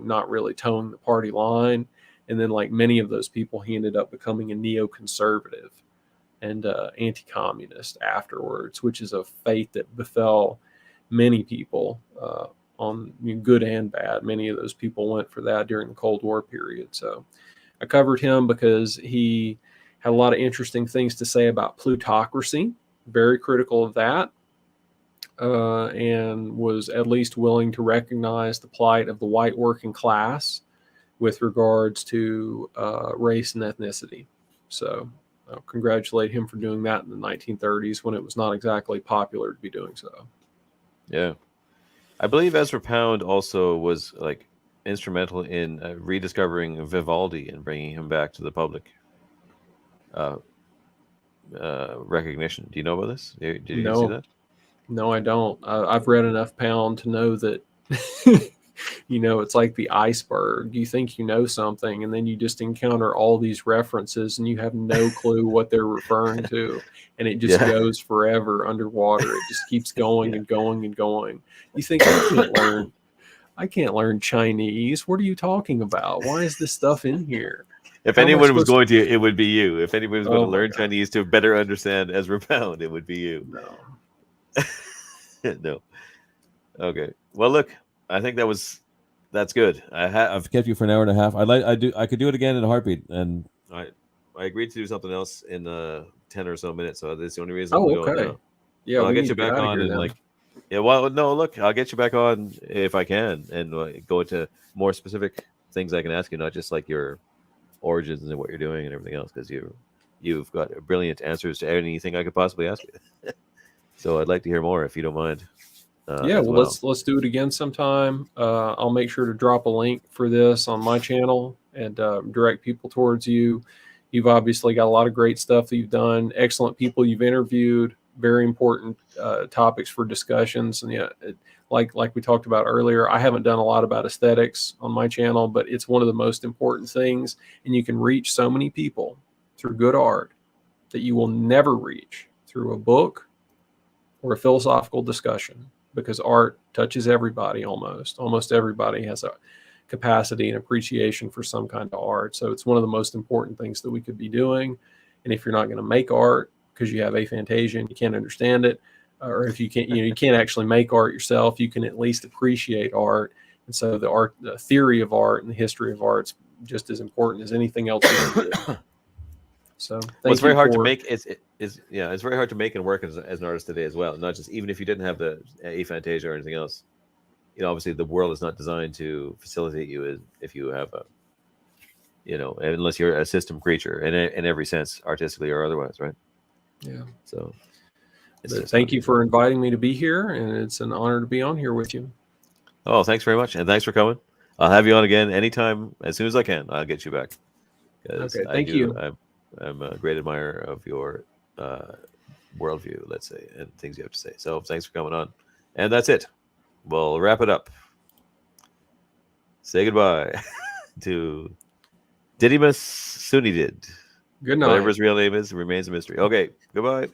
not really towing the party line. And then, like many of those people, he ended up becoming a neoconservative and anti-communist afterwards, which is a fate that befell many people, on good and bad. Many of those people went for that during the Cold War period. So I covered him because he had a lot of interesting things to say about plutocracy, very critical of that, and was at least willing to recognize the plight of the white working class with regards to race and ethnicity. So I'll congratulate him for doing that in the 1930s when it was not exactly popular to be doing so. Yeah. I believe Ezra Pound also was like instrumental in rediscovering Vivaldi and bringing him back to the public recognition. Do you know about this? Did you see that? No, I don't. I've read enough Pound to know that, it's like the iceberg. You think you know something, and then you just encounter all these references, and you have no clue what they're referring to. And it just goes forever underwater. It just keeps going and going and going. You think I can't learn. I can't learn Chinese. What are you talking about? Why is this stuff in here? If How am I anyone was supposed going to, it would be you. If anyone was going Oh to my learn God. Chinese to better understand Ezra Pound, it would be you. No. No. Okay. Well, look, I think that's good. I've kept you for an hour and a half. I could do it again in a heartbeat. And I agreed to do something else in 10 or so minutes, so that's the only reason Oh, I'm doing okay. now. Yeah, Well, I'll we get need you to get back out of on here in now. like, yeah. Well, no, look, I'll get you back on if I can, and go into more specific things I can ask you, not just like your origins and what you're doing and everything else, because you've got brilliant answers to anything I could possibly ask you. So I'd like to hear more if you don't mind. Yeah, As well, well. let's do it again sometime. I'll make sure to drop a link for this on my channel and direct people towards you. You've obviously got a lot of great stuff that you've done. Excellent people you've interviewed. Very important topics for discussions. And yeah, like we talked about earlier, I haven't done a lot about aesthetics on my channel, but it's one of the most important things. And you can reach so many people through good art that you will never reach through a book or a philosophical discussion, because art touches everybody. Almost everybody has a capacity and appreciation for some kind of art. So it's one of the most important things that we could be doing. And if you're not going to make art because you have aphantasia and you can't understand it, or if you can't, you can't actually make art yourself, you can at least appreciate art. And so the theory of art and the history of art's just as important as anything else we can do. So Well, it's thank very you hard to for make. It's very hard to make and work as an artist today as well. Not just even if you didn't have the aphantasia or anything else. Obviously the world is not designed to facilitate you if you have a, unless you're a system creature in every sense, artistically or otherwise, right? yeah. So But thank you for inviting me to be here, and it's an honor to be on here with you. Oh, thanks very much, and thanks for coming. I'll have you on again anytime, as soon as I can. I'll get you back. Okay, thank you. I'm a great admirer of your worldview, let's say, and things you have to say. So thanks for coming on, and that's it. We'll wrap it up. Say goodbye to Didymus Sumydid. Good night. Whatever his real name is remains a mystery. Okay, goodbye.